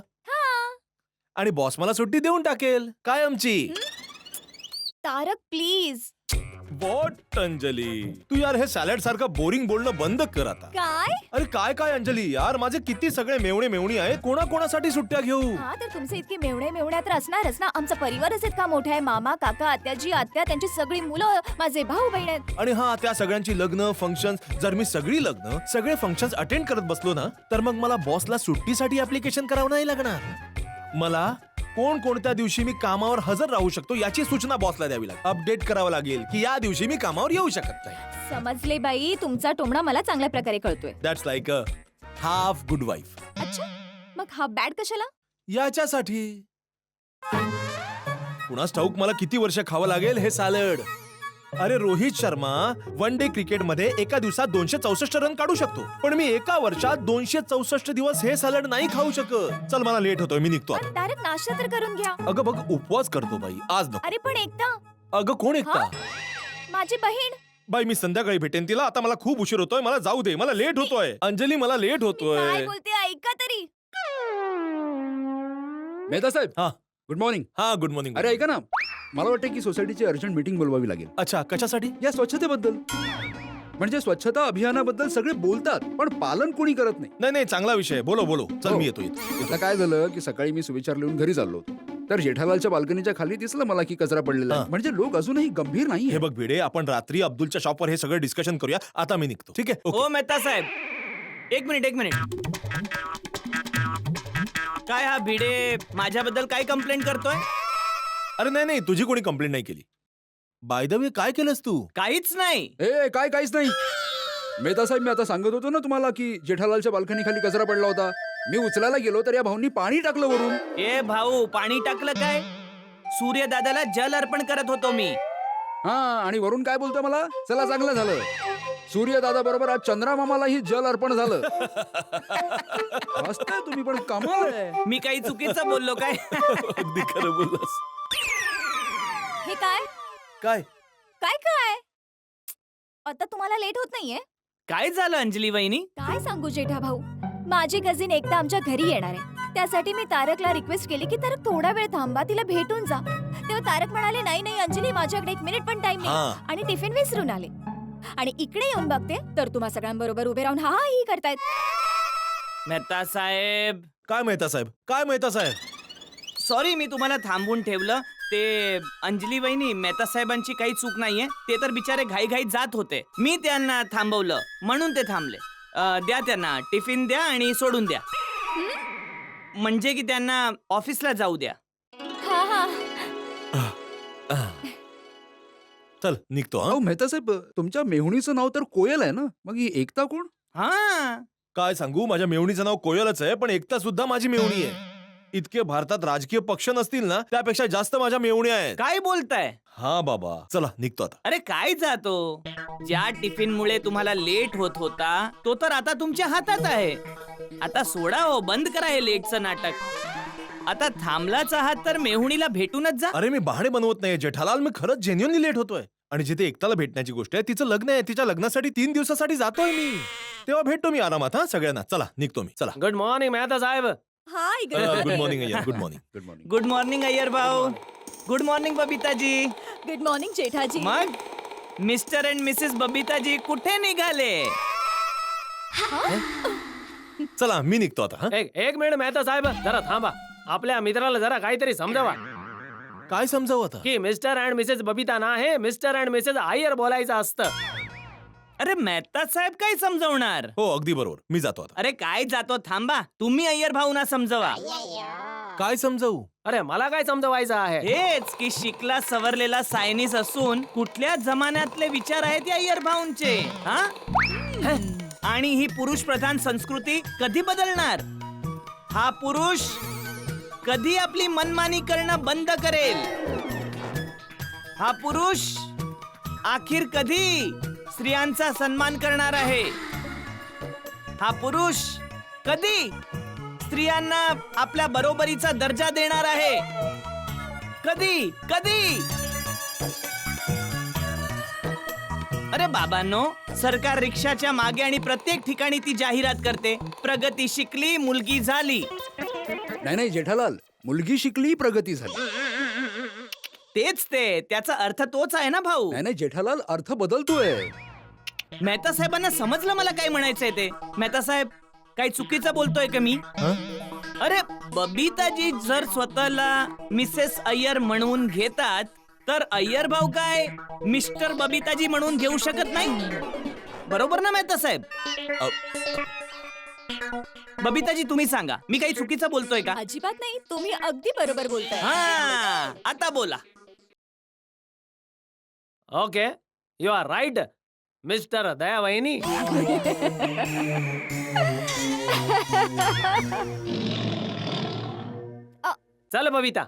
आणि बॉस मला सुट्टी देऊन टाकेल कायमची. तारक प्लीज. वॉट अंजली, तू यार हे सॅलड सारखं बोरिंग बोलणं बंद कर आता. काय अरे काय अंजली यार, माझे किती सगळे मेवणी आहेत. कोणाकोणासाठी सुट्ट्या घेऊ? हा तर तुमचे इतके मेवण्या तर असणारच ना. आमचा परिवारच इतका मोठा आहे. मामा, काका, आत्याजी, आत्या, त्यांची सगळी मुलं, माझे भाऊ बहीण आहेत. आणि हा, त्या सगळ्यांची लग्न फंक्शन्स. जर मी सगळे फंक्शन्स अटेंड करत बसलो ना, तर मग मला बॉसला सुट्टीसाठी ऍप्लिकेशन करावं नाही लागणार. मला कोणत्या दिवशी मी कामावर हजर राहू शकतो याची सूचना बॉसला द्यावी लागेल. अपडेट करावं लागेल की या दिवशी मी कामावर येऊ शकत नाही. समजले बाई, तुमचा टोमणा मला चांगल्या प्रकारे कळतोय. That's like a half good wife. अच्छा, मग हा बॅड कशाला? याच्यासाठी कुणास ठाऊक मला किती वर्ष खावं लागेल हे सॅलड. अरे रोहित शर्मा 1 डे क्रिकेटमध्ये एका दिवसात 264 रन काढू शकतो, पण मी एका वर्षात 264 दिवस हे सॅलड नाही खाऊ शकत. चल मला लेट होतोय, मी निघतो आता. डायरेक्ट नाश्ता तर करून घ्या. अगं बघ, उपवास करतो बाई आज नको. अरे पण एकदा अगं कोण एकटा? माझी बहीण. बाई मी संध्याकाळी भेटेन तिला. आता मला खूप उशीर होतोय, मला जाऊ दे. मला लेट होतोय अंजली, मला लेट काय होतोय. बोलते ऐका तरी. मेहता साहेब, हा गुड मॉर्निंग. हा, गुड मॉर्निंग. अरे ऐका ना, मला वाटतं की सोसायटीची अर्जंट मीटिंग बोलवावी लागेल. अच्छा, कशासाठी? या स्वच्छतेबद्दल. म्हणजे स्वच्छता अभियानाबद्दल सगळे बोलतात, पण पालन कोणी करत नाही. नाही, चांगला विषय. बोलो. चल हो. मी येतो इथे. आता काय झालं की सकाळी मी सुविचार लिहून घरी चाललो होतो, तर जेठालालच्या बाल्कनीच्या खाली दिसलं मला की कचरा पडलेला आहे. हा. म्हणजे लोक अजूनही गंभीर नाही. हे बघ भिडे, आपण रात्री अब्दुलच्या शॉपवर हे सगळं डिस्कशन करूया. आता मी निघतो, ठीक आहे? हो मेहता साहेब, एक मिनिट. काय हा भिडे माझ्याबद्दल काय कंप्लेंट करतोय? अरे नाही, तुझी कोणी कंप्लेंट नाही केली. बाय द वे, काय केलंस तू? काहीच नाही. काहीच नाही. मेहता साहेब, मी आता सांगत होतो ना तुम्हाला की जेठालालच्या बाल्कनी खाली कचरा पडला होता. मी उचलायला गेलो तर या भाऊंनी पाणी टाकलं वरून. ए भाऊ, पाणी टाकलं काय? सूर्यदादाला जल अर्पण करत होतो मी. हा, आणि वरून काय बोलतोय मला? चला चांगलं झालं, सूर्यदादा बरोबर आज चंद्रामामालाही जल अर्पण झालं. मस्त आहे तुम्ही, पण कमाल आहे. मी काही चुकीचं बोललो काय? अगदी खरं बोललास. हे काय काय? काय काय आता तुम्हाला लेट होत नाहीये? काय झालं अंजली वहिनी? काय सांगू जेठा भाऊ, माझी कझिन एकदा आमच्या घरी येणार आहे. त्यासाठी मी तारकला रिक्वेस्ट केली की तारक थोडा वेळ थांबा, तिला भेटून जा. तेव्हा तारक म्हणाले नाही अंजली, माझ्याकडे 1 मिनिट पण टाइम हा. नाही, आणि टिफिन विसरून आले. आणि इकडे येऊन बघते तर तुम्हा सगळ्यांबरोबर उभे राहून हा ही करतायत. मेहता साहेब, काय मेहता साहेब? सॉरी, मी तुम्हाला थांबवून ठेवलं. ते अंजली वहिनी, मेहता साहेबांची काही चूक नाहीये. ते तर बिचारे घाईघाईत जात होते. मी त्यांना थांबवलं म्हणून ते थांबले. द्या त्यांना टिफिन द्या आणि सोडून द्या, म्हणजे की त्यांना ऑफिसला जाऊ द्या. हा. चल निघतो हा. अहो मेहता साहेब, तुमच्या मेहुणीचं नाव तर कोयल आहे ना, मग ही एकता कोण? हा काय सांगू, माझ्या मेवणीचं नाव कोयलच आहे, पण एकता सुद्धा माझी मेवणी आहे. इतके भारतात राजकीय पक्ष नसतील ना, त्यापेक्षा जास्त माझ्या मेवणी आहेत. काय बोलताय? हा बाबा, चला निघतो आता. अरे काय जातो, ज्या टिफिन मुळे तुम्हाला लेट होत होता तो तर आता तुमच्या हातात आहे. आता सोडा हो, बंद करा हे लेटचं नाटक. आता थांबलाच आहात तर मेहुणीला भेटूनच जा. अरे मी बहाणे बनवत नाही जेठालाल, मी खरंच जेन्युअनली लेट होतोय. आणि जिथे एकताला भेटण्याची गोष्ट आहे, तिचं लग्न आहे, तिच्या लग्नासाठी 3 दिवसासाठी जातोय मी. तेव्हा भेटतो मी आरामात. हा सगळ्यांना, चला निघतो मी. चला. गुड मॉर्निंग मेहता साहेब. Hi good morning Iyer, good morning. Good morning. Good morning Iyer भाऊ. गुड मॉर्निंग बबिताजी. गुड मॉर्निंग जेठाजी. मग मिस्टर अँड मिसेस बबिताजी कुठे निघाले? चला मी निघतो आता. हा? एक मिनिट मेहता साहेब, जरा थांबा. आपल्या मित्राला जरा काहीतरी समजावा काय समजावं आता? की मिस्टर अँड मिसेस बबिता ना हे मिस्टर अँड मिसेस अय्यर बोलायचं असतं. अरे मेहता साहेब काय समजवणार? हो अगदी बरोबर, मी जातो आता. अरे काय जातो, थांबा. तुम्ही अय्यर भाऊना समजवा. काय समजावू? अरे मला काय समजवायचं आहे? हेच की शिकला सवरलेला सायनीस असून कुठल्या जमान्यातले विचार आहेत या अय्यर भाऊंचे? हा? आणि ही पुरुष प्रधान संस्कृती कधी बदलणार? हा पुरुष कधी आपली मनमानी करणं बंद करेल? हा पुरुष आखिर कधी स्त्रियांचा सन्मान करणार आहे? हा पुरुष कधी स्त्रियांना आपल्या बरोबरीचा दर्जा देणार आहे? कधी कधी? अरे बाबांनो, सरकार रिक्षाच्या मागे आणि प्रत्येक ठिकाणी ती जाहिरात करते, प्रगती शिकली, मुलगी झाली. नाही जेठालाल, मुलगी शिकली, प्रगती झाली. तेच ते, त्याचा अर्थ तोच आहे ना भाऊ. नाही जेठालाल, अर्थ बदलतोय. मेहता साहेबांना समजलं मला काय म्हणायचंय ते. मेहता साहेब, काही चुकीचं बोलतोय का मी? अरे बबिताजी जर स्वतःला मिसेस अय्यर म्हणून घेतात, तर अय्यर भाऊ काय मिस्टर बबिताजी म्हणून घेऊ शकत नाही? बरोबर ना मेहता साहेब? बबिताजी तुम्ही सांगा, मी काही चुकीचं बोलतोय का? अजिबात नाही, तुम्ही अगदी बरोबर बोलताय. हा, आता बोला. Okay, you are right mister Daya वहिनी. चल बबिता.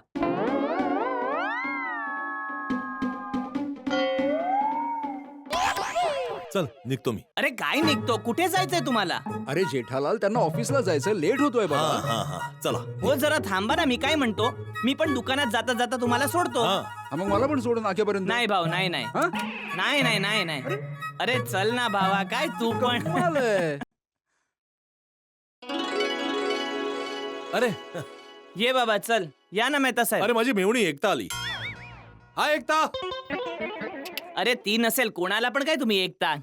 चल निघतो मी. अरे काय निघतो, कुठे जायचंय तुम्हाला? अरे जेठालाल, त्यांना ऑफिसला जायचं, लेट होतोय हा बाबा. हा हा चला. हो जरा थांबा ना, मी काय म्हणतो, मी पण दुकानात जाता जाता तुम्हाला सोडतो. हा हा, मग मला पण सोडून नाक्यापर्यंत. नाही भाऊ, नाही नाही हा? नाही नाही नाही नाही. अरे चल ना भावा, काय तू पण. कमाल आहे. अरे ये बाबा, चल या ना मेहता साहेब. अरे माझी मेवणी एकता आली. हा एकता. अरे ती नसेल, कोणाला पण काय तुम्ही एकता?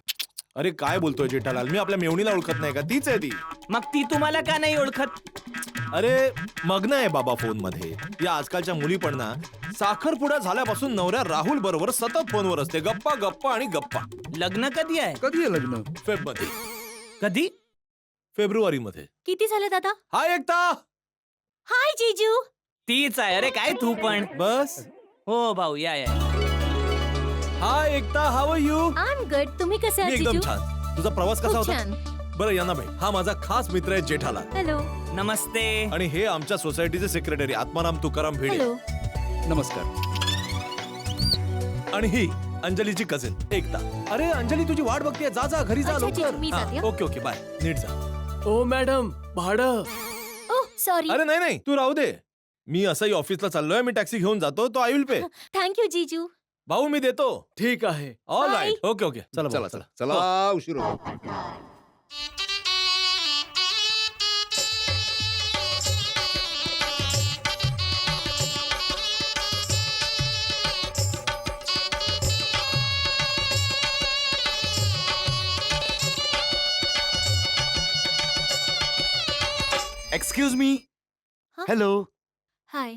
अरे काय बोलतोय जेठालाल, मी आपल्या मेवणीला ओळखत नाही का? तीच आहे ती. मग ती तुम्हाला का नाही ओळखत? अरे मग्न आहे बाबा फोन मध्ये. या आजकालच्या मुली पण ना, साखरपुडा झाल्यापासून नवऱ्या राहुल बरोबर सतत फोनवर असते, गप्पा गप्पा आणि गप्पा. लग्न कधी आहे? कधी आहे लग्न? फेब मध्ये, कधी? फेब्रुवारी मध्ये. किती झाले दादा? हा एकता. हाय जीजू. तीच आहे. अरे काय तू पण. बस. हो भाऊ, या या. हा Ekta, how are you? I am good. तुम्ही कसे मी आहात एकदम जीजू? छान. तुझा प्रवास कसा खूप होता? छान. बरं यांना भेट. हा माझा खास मित्र आहे जेठालाल. हॅलो. नमस्ते. आणि हे आमच्या सोसायटीचे सेक्रेटरी आत्माराम तुकाराम भिडे. हॅलो. नमस्कार. आणि ही अंजलीची कझिन एकता. अरे अंजली तुझी वाट बघते, जा जा घरी जा अच्छा, ठीक, लवकर. मी जाते, हा, हा. ओके ओके बाय, नीट जा. ओ मॅडम, भाडं. Oh sorry. अरे नाही नाही, तू राहू दे. मी असंही ऑफिसला चाललोय, मी टॅक्सी घेऊन जातो, तो आय विल पे. थँक्यू जीजू. भाऊ मी देतो. ठीक आहे. All Bye. Right. Okay okay, चला चला भाऊ, चला चला. चला, उशीर होतो. Excuse me. हा? हॅलो. हाय.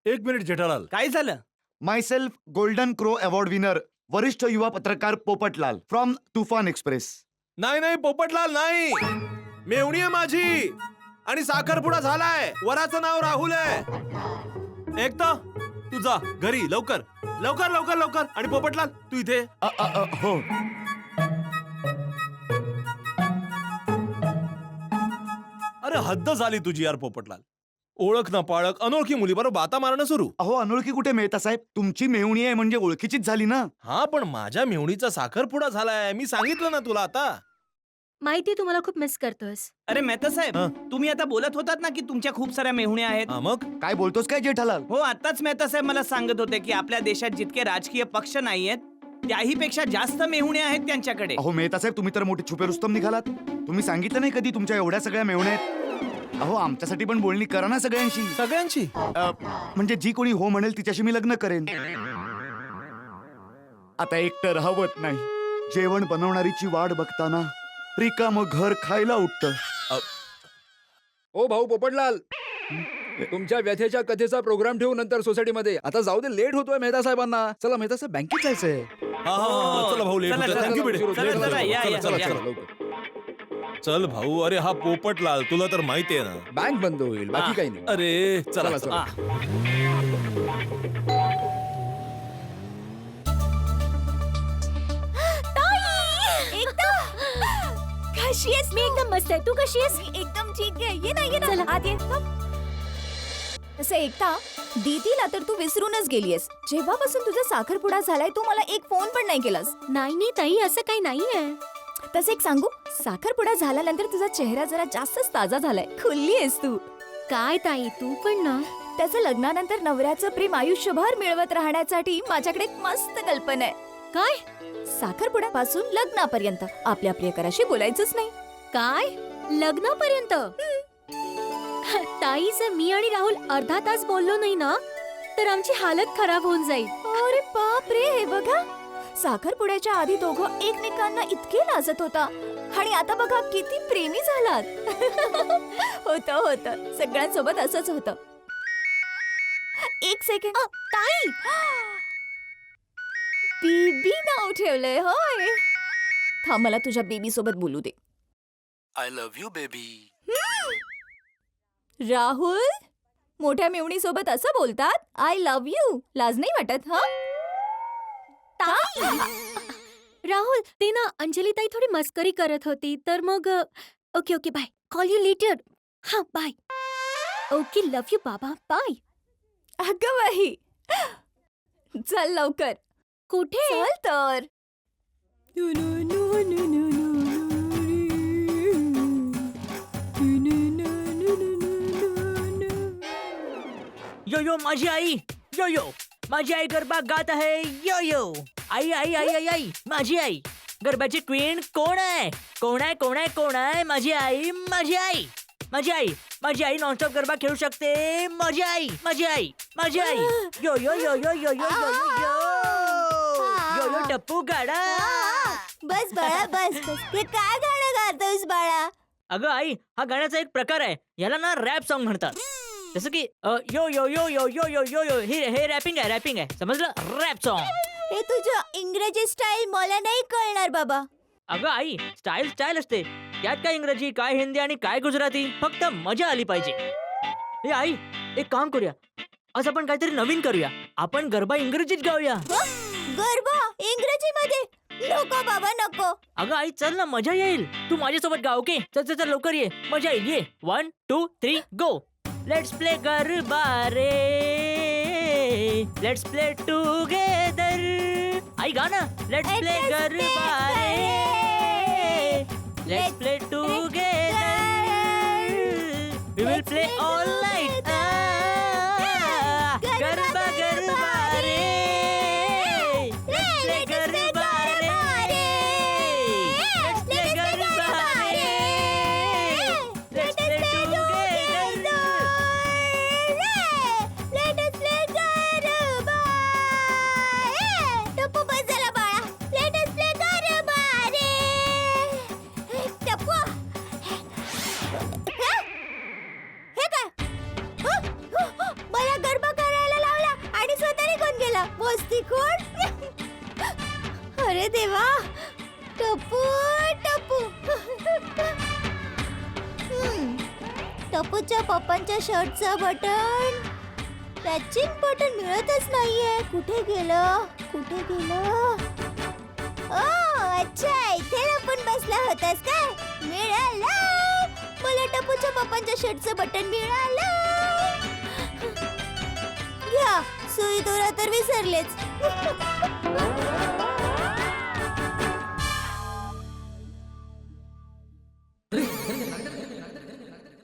एक मिनिट जेठालाल. काय झालं? Myself golden crow award winner वरिष्ठ युवा पत्रकार पोपटलाल फ्रॉम तुफान एक्सप्रेस. नाही नाही पोपटलाल नाही, मेवणी आहे माझी. आणि साखरपुडा झालाय, वराचं नाव राहुल आहे. एकता तू जा घरी लवकर लवकर लवकर लवकर. आणि पोपटलाल तू इथे. हो. अरे हद्द झाली तुझी यार पोपटलाल. ओळख ना पाळक अनोळखी मुली बरोबर बाता मारणं सुरू. अहो अनोळखी कुठे मिळता साहेब, तुमची मेहुणी आहे म्हणजे ओळखीचीच झाली ना. हा पण माझ्या मेहुणीचा साखरपुडा झालाय, मी सांगितलं ना तुला आता. माहिती तुम्हाला खूप मिस करतोस. अरे मेहता साहेब, हं? तुम्ही आता बोलत होतात ना की तुमच्या खूप साऱ्या मेहुण्या आहेत. हा मग काय बोलतोस काय जेठालाल? हो, आताच मेहता साहेब मला सांगत होते की आपल्या देशात जितके राजकीय पक्ष नाहीयेत त्याही पेक्षा जास्त मेहुण्या आहेत त्यांच्याकडे. अहो मेहता साहेब, तुम्ही तर मोठे छुपे रुस्तम निघालात. तुम्ही सांगितलं नाही कधी तुमच्या एवढ्या सगळ्या मेहुण्या आहेत. अहो आमच्यासाठी पण बोलणी करा ना सगळ्यांशी. सगळ्यांची. म्हणजे जी कोणी हो म्हणेल तिच्याशी मी लग्न करेन. आता एकटं राहवत नाही. जेवण बनवणारीची वाट बघताना रिकामं घर खायला उठतं. ओ भाऊ पोपटलाल, तुमच्या व्यथेच्या कथेचा प्रोग्राम ठेवू नंतर सोसायटीमध्ये. आता जाऊ दे, लेट होतोय मेहता साहेबांना. चला मेहता साहेब, बँकेत जायचंय. हा हा हा, चला भाऊ लेट चला, होतोय. चला, थँक्यू चला, बेटे. चला, चला, या, या, चला, या. चला, लवकर. चल भाऊ. अरे हा पोपटलाल तुला तर माहिती आहे ना. बँक बंद होईल, बाकी काही नाही. अरे चला चला, चला. कशी आहेस? मी एकदम मस्त आहे. तू कशी आहेस? एकदम ठीक आहे. ये ना ये चला. ना आत ये. तसं एकता दीदीला तर तू विसरूनच गेलीयस. जेव्हापासून तुझा साखरपुडा झालाय तू मला एक फोन पण नाही केलास. नाही नाही ताई, असं काही नाहीये. तसं एक सांगू, साखरपुडा झाल्यानंतर तुझा चेहरा जरा जास्तच ताजा झालाय. खुलली आहेस तू. काय ताई, तू पण ना. त्याचं लग्नानंतर नवऱ्याचं प्रेम आयुष्यभर मिळवत राहण्यासाठी माझ्याकडे एक मस्त कल्पना आहे. काय साखरपुड्यापासून लग्नापर्यंत आपल्या प्रियकराशी बोलायचंच नाही. काय लग्नापर्यंत? ताई, जर मी आणि राहुल अर्धा तास बोललो नाही ना तर आमची हालत खराब होऊन जाईल. अरे बाप रे, हे बघा, साखरपुड्याच्या आधी दोघं एकमेकांना इतके लाजत होता आणि आता बघा किती प्रेमी झालात. होतं होतं, सगळ्यांसोबत असंच होतं. एक सेकंड. ताई, बेबी नाव ठेवलंय होय. थांब, मला तुझ्या बेबी सोबत बोलू दे. I love you baby. Rahul, मोठ्या मेवणी सोबत असं बोलतात? I love you. लाज नाही वाटत? हा राहुल, ते ना अंजली ताई थोडी मस्करी करत होती, तर मग okay okay bye, call you later. हा बाय. ओके, लव्ह यू बाबा, बाय. अगं बाई, चल लवकर. कुठे? चल तर. यो यो माझी आई, यो यो माझी आई गरबा गात आहे. यो यो आई आई आई आई आई माझी आई. गरबाची क्वीन कोण आहे? कोण आहे कोण आहे कोण आहे? माझी आई, माझी आई, माझी आई, माझी आई नॉनस्टॉप गरबा खेळू शकते. माझी आई, माझी आई, माझी आई. यो यो यो यो यो यो यो यो यो यो टप्पू गाडा. बस बाळा, बस बस. हे काय गाणं गातोस बाळा? अगं आई, हा गाण्याचा एक प्रकार आहे. याला ना रॅप सॉन्ग म्हणतात. जसं की यो यो यो यो यो यो यो यो हे रॅपिंग आहे, रॅपिंग आहे, समजलं? Rap song. हे तुझं इंग्रजी स्टाईल मला नाही कळणार बाबा. अगं आई, स्टाईल स्टाईल असते. त्यात काय इंग्रजी, काय हिंदी आणि काय गुजराती, फक्त मजा आली पाहिजे. हे आई, एक काम करूया, आज आपण काहीतरी नवीन करूया. आपण गरबा इंग्रजीत गाऊया. गरबा इंग्रजी मध्ये? नको बाबा नको. अगं आई, चल ना, मजा येईल. तू माझ्यासोबत गा. ओके, चल चल चल, लवकर ये, मजा येईल. ये 1 2 3 गो. लेट्स प्ले गरबा रे, लेट्स प्ले टुगेदर. आई गा ना. लेट्स प्ले गरबा रे, let's play together. We will play all night. Garba garba रे, लेट्स प्ले गरबा रे, लेट्स प्ले गरबा रे, let's play together. Let us play garba. Tappu बस झाला बाळा. Let us play गरबा रे. टप्पू. हे काय? मला गरबा करायला लावला आणि स्वतः निघून गेला. मस्तीखोर. अरे देवा. टप्पू टप्पू. टप्पूच्या पप्पांच्या शर्टचं बटन मॅचिंग बटन मिळतच नाहीये. कुठे गेलं? अच्छा, इथे लपून बसला होतास काय? मिळालं, मला टपूच्या पप्पांच्या शर्टचं बटन मिळालं. घ्या, सुई दोरा तर विसरलेच.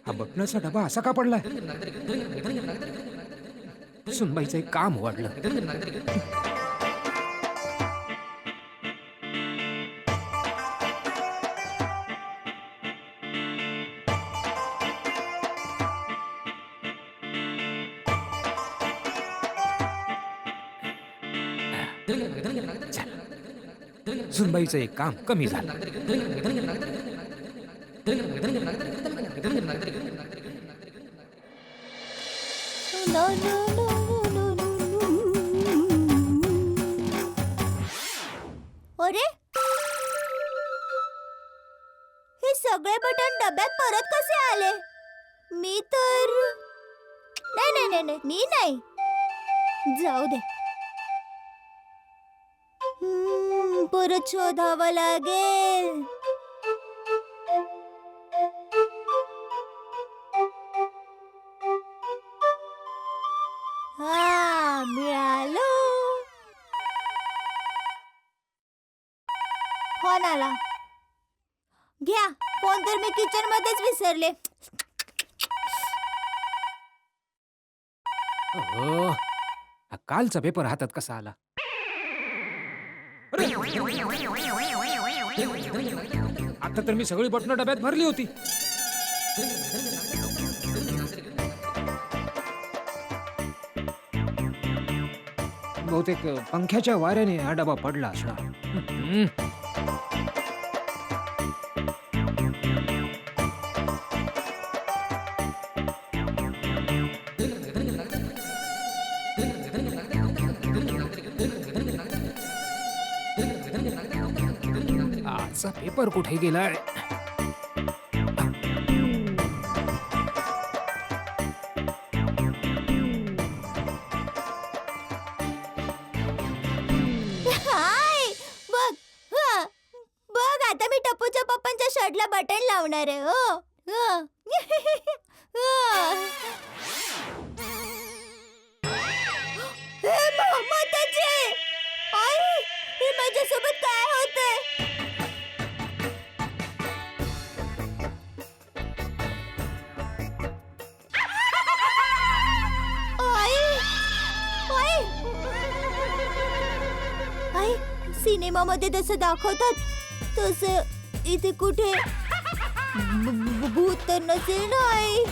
हा बटनाचा डबा असा का पडलाय? सुनबाईचं एक काम वाढलं. सुनबाईचं एक काम कमी झालं. No, no, no, no, no, no. अरे, हे सगळे बटन डब्यात परत कसे आले? मी तर नाही, मी नाही. जाऊ दे. परत शोधावं लागेल. हा, मिळालो. फोन आला. घ्या, फोन तर मी किचन मध्येच विसरले. हो, हा कालचा पेपर हातात कसा आला? अरे! आता तर मी सगळी बटणं डब्यात भरली होती. बहुतेक पंख्याच्या वाऱ्याने हा डबा पडला असणार. आजचा पेपर कुठे गेलाय? हाय, बघ. हा, बघ, आता मी टपूच्या पप्पांच्या शर्टला बटन लावणार आहे. हो. हा. हा. हे मोहम्मदाचे. आई, हे माझ्यासोबत काय होतंय? सिनेमामध्ये जसं दाखवतात तसं इथे कुठे भूत तर नसेल ना आई?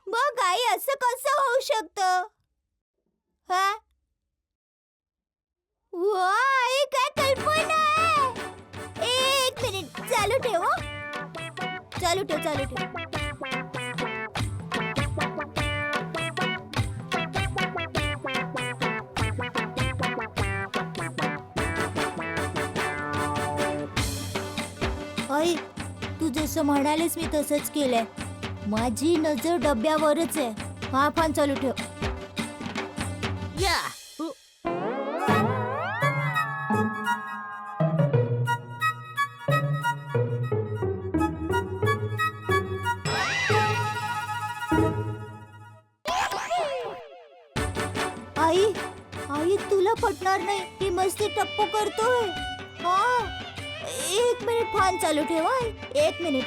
मग आई असं कसं होऊ शकतं? हा, वा, आई काय कल्पना आहे. एक मिनिट, चालू ठेव. चालू ठेव. आई, तू जसं म्हणालेस मी तसंच केलंय. माझी नजर डब्यावरच आहे. हा, फॅन चालू ठेव. या. आई, तुला पटणार नाही. ही मस्ती टप्पू करतोय. हा, एक मिनिट, फॅन चालू ठेवा. एक मिनिट.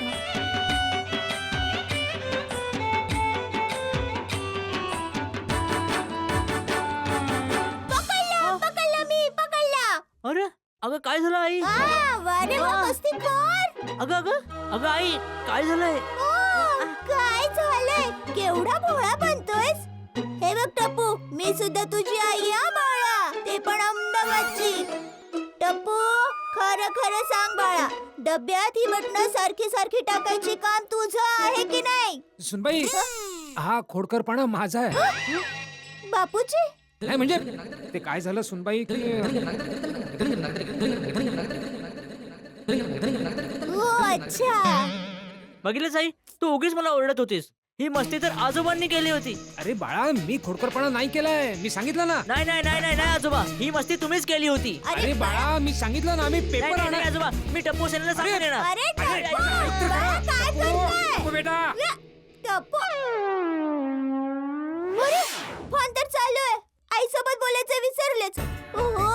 पकडला. अरे अगं काय झालं आई? वारे वा, मस्तीखोर. अगं आई काय झालंय? काय झालंय? केवढा भोळा बनतोयस. हे बघ टप्पू, मी सुद्धा तुझी आई आहे बाळा. ते पण अहमदाबादची. टप्पू, खरं खरं सांग बाळा, डब्यात ही बटणं सारखी सारखी टाकायची काम तुझं आहे की नाही? सुनबाई, हा खोडकरपणा माझा आहे. बापूजी? नाही म्हणजे ते काय झालं सुनबाई की हो, अच्छा. बघितलंच आई, तू उगीच मला ओरडत होतीस. ही मस्ती तर आजोबांनी केली होती. अरे बाळा, मी खोडकरपणा नाही केलाय, मी सांगितलं ना. नाही नाही नाही नाही नाही आजोबा, ही मस्ती तुम्हीच केली होती. अरे बाळा, मी सांगितलं ना, मी नाही, पेपर नाही, नाही, आणा. आजोबा, मी टप्पू सेनला सांगून येणार. अरे अरे, टप्पू, ऐक तर बाळा, काय करतोय? नको बेटा. टप्पू. अरे, फोन तर चालू आहे. आईसोबत बोलायचं विसरलेच. ओहो,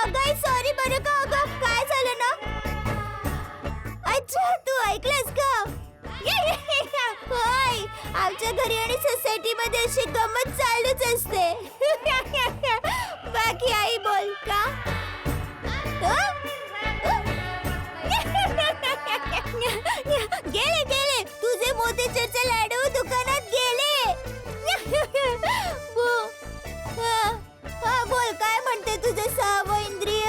अगं आई सॉरी बरं का. अगं काय झालं ना? अच्छा, तू ऐकलंस का? होय, आमच्या घरी आणि सोसायटी मध्ये अशी गंमत चालूच असते. बाकी आई बोल का? गेले गेले तुझे मोतीचूरचे लाडू दुकानात गेले. बोल काय म्हणते तुझं सहावं इंद्रिय?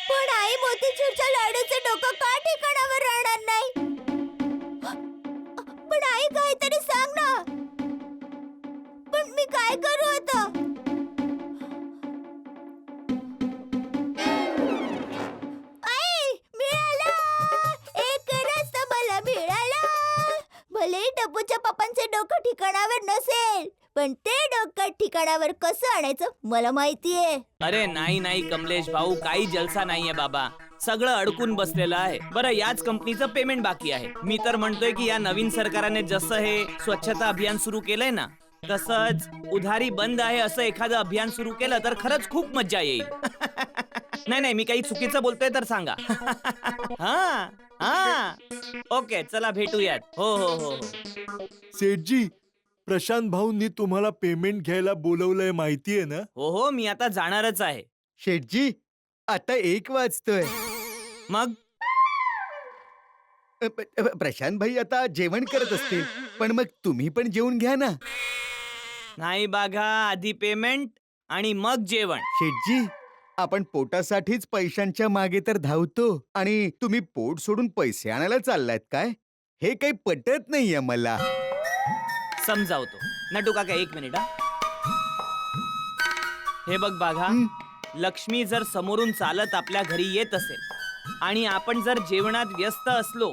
पण आई मोतीचूरच्या लाडूचं डोकं का ठिकाणावर राहणार नाही? पण आई काहीतरी सांग ना. पण मी काय करू आता? आई मिळाला, एक रस्ता मला मिळाला. भले टप्पूच्या पप्पांचे डोकं ठिकाणावर नसेल, पण ते डोकं ठिकाणावर कसं आणायचं मला माहितीये. अरे नाही नाही कमलेश भाऊ, काही जलसा नाहीये बाबा. सगळं अडकून बसलेलं आहे. बरं, याच कंपनीचं पेमेंट बाकी आहे. मी तर म्हणतोय की या नवीन सरकारने जसं हे स्वच्छता अभियान सुरू केलंय ना, तसंच उधारी बंद आहे असं एखादं अभियान सुरू केलं तर खरंच खूप मज्जा येईल. नाही नाही, मी काही चुकीचं बोलतोय तर सांगा. हा हा, ओके, चला भेटूयात. हो हो हो हो. सेठजी, प्रशांत भाऊंनी तुम्हाला पेमेंट घ्यायला बोलवलंय माहितीये ना? हो हो, मी आता जाणारच आहे. शेठजी, आता 1 वाजतोय. मग प्रशांत भाई आता जेवण करत असतील, पण मग तुम्ही पण जेवून घ्या ना. नाही बाघा, आधी पेमेंट आणि मग जेवण. शेठजी, आपण पोटासाठीच पैशांच्या मागे तर धावतो आणि तुम्ही पोट सोडून पैसे आणायला चाललायत काय? हे काही पटत नाहीये मला. समजावतो. नटू काका, 1 मिनिट हा. हे बघ बाघा, लक्ष्मी जर समोरून चालत आपल्या घरी येत असेल आणि आपण जर जेवणात व्यस्त असलो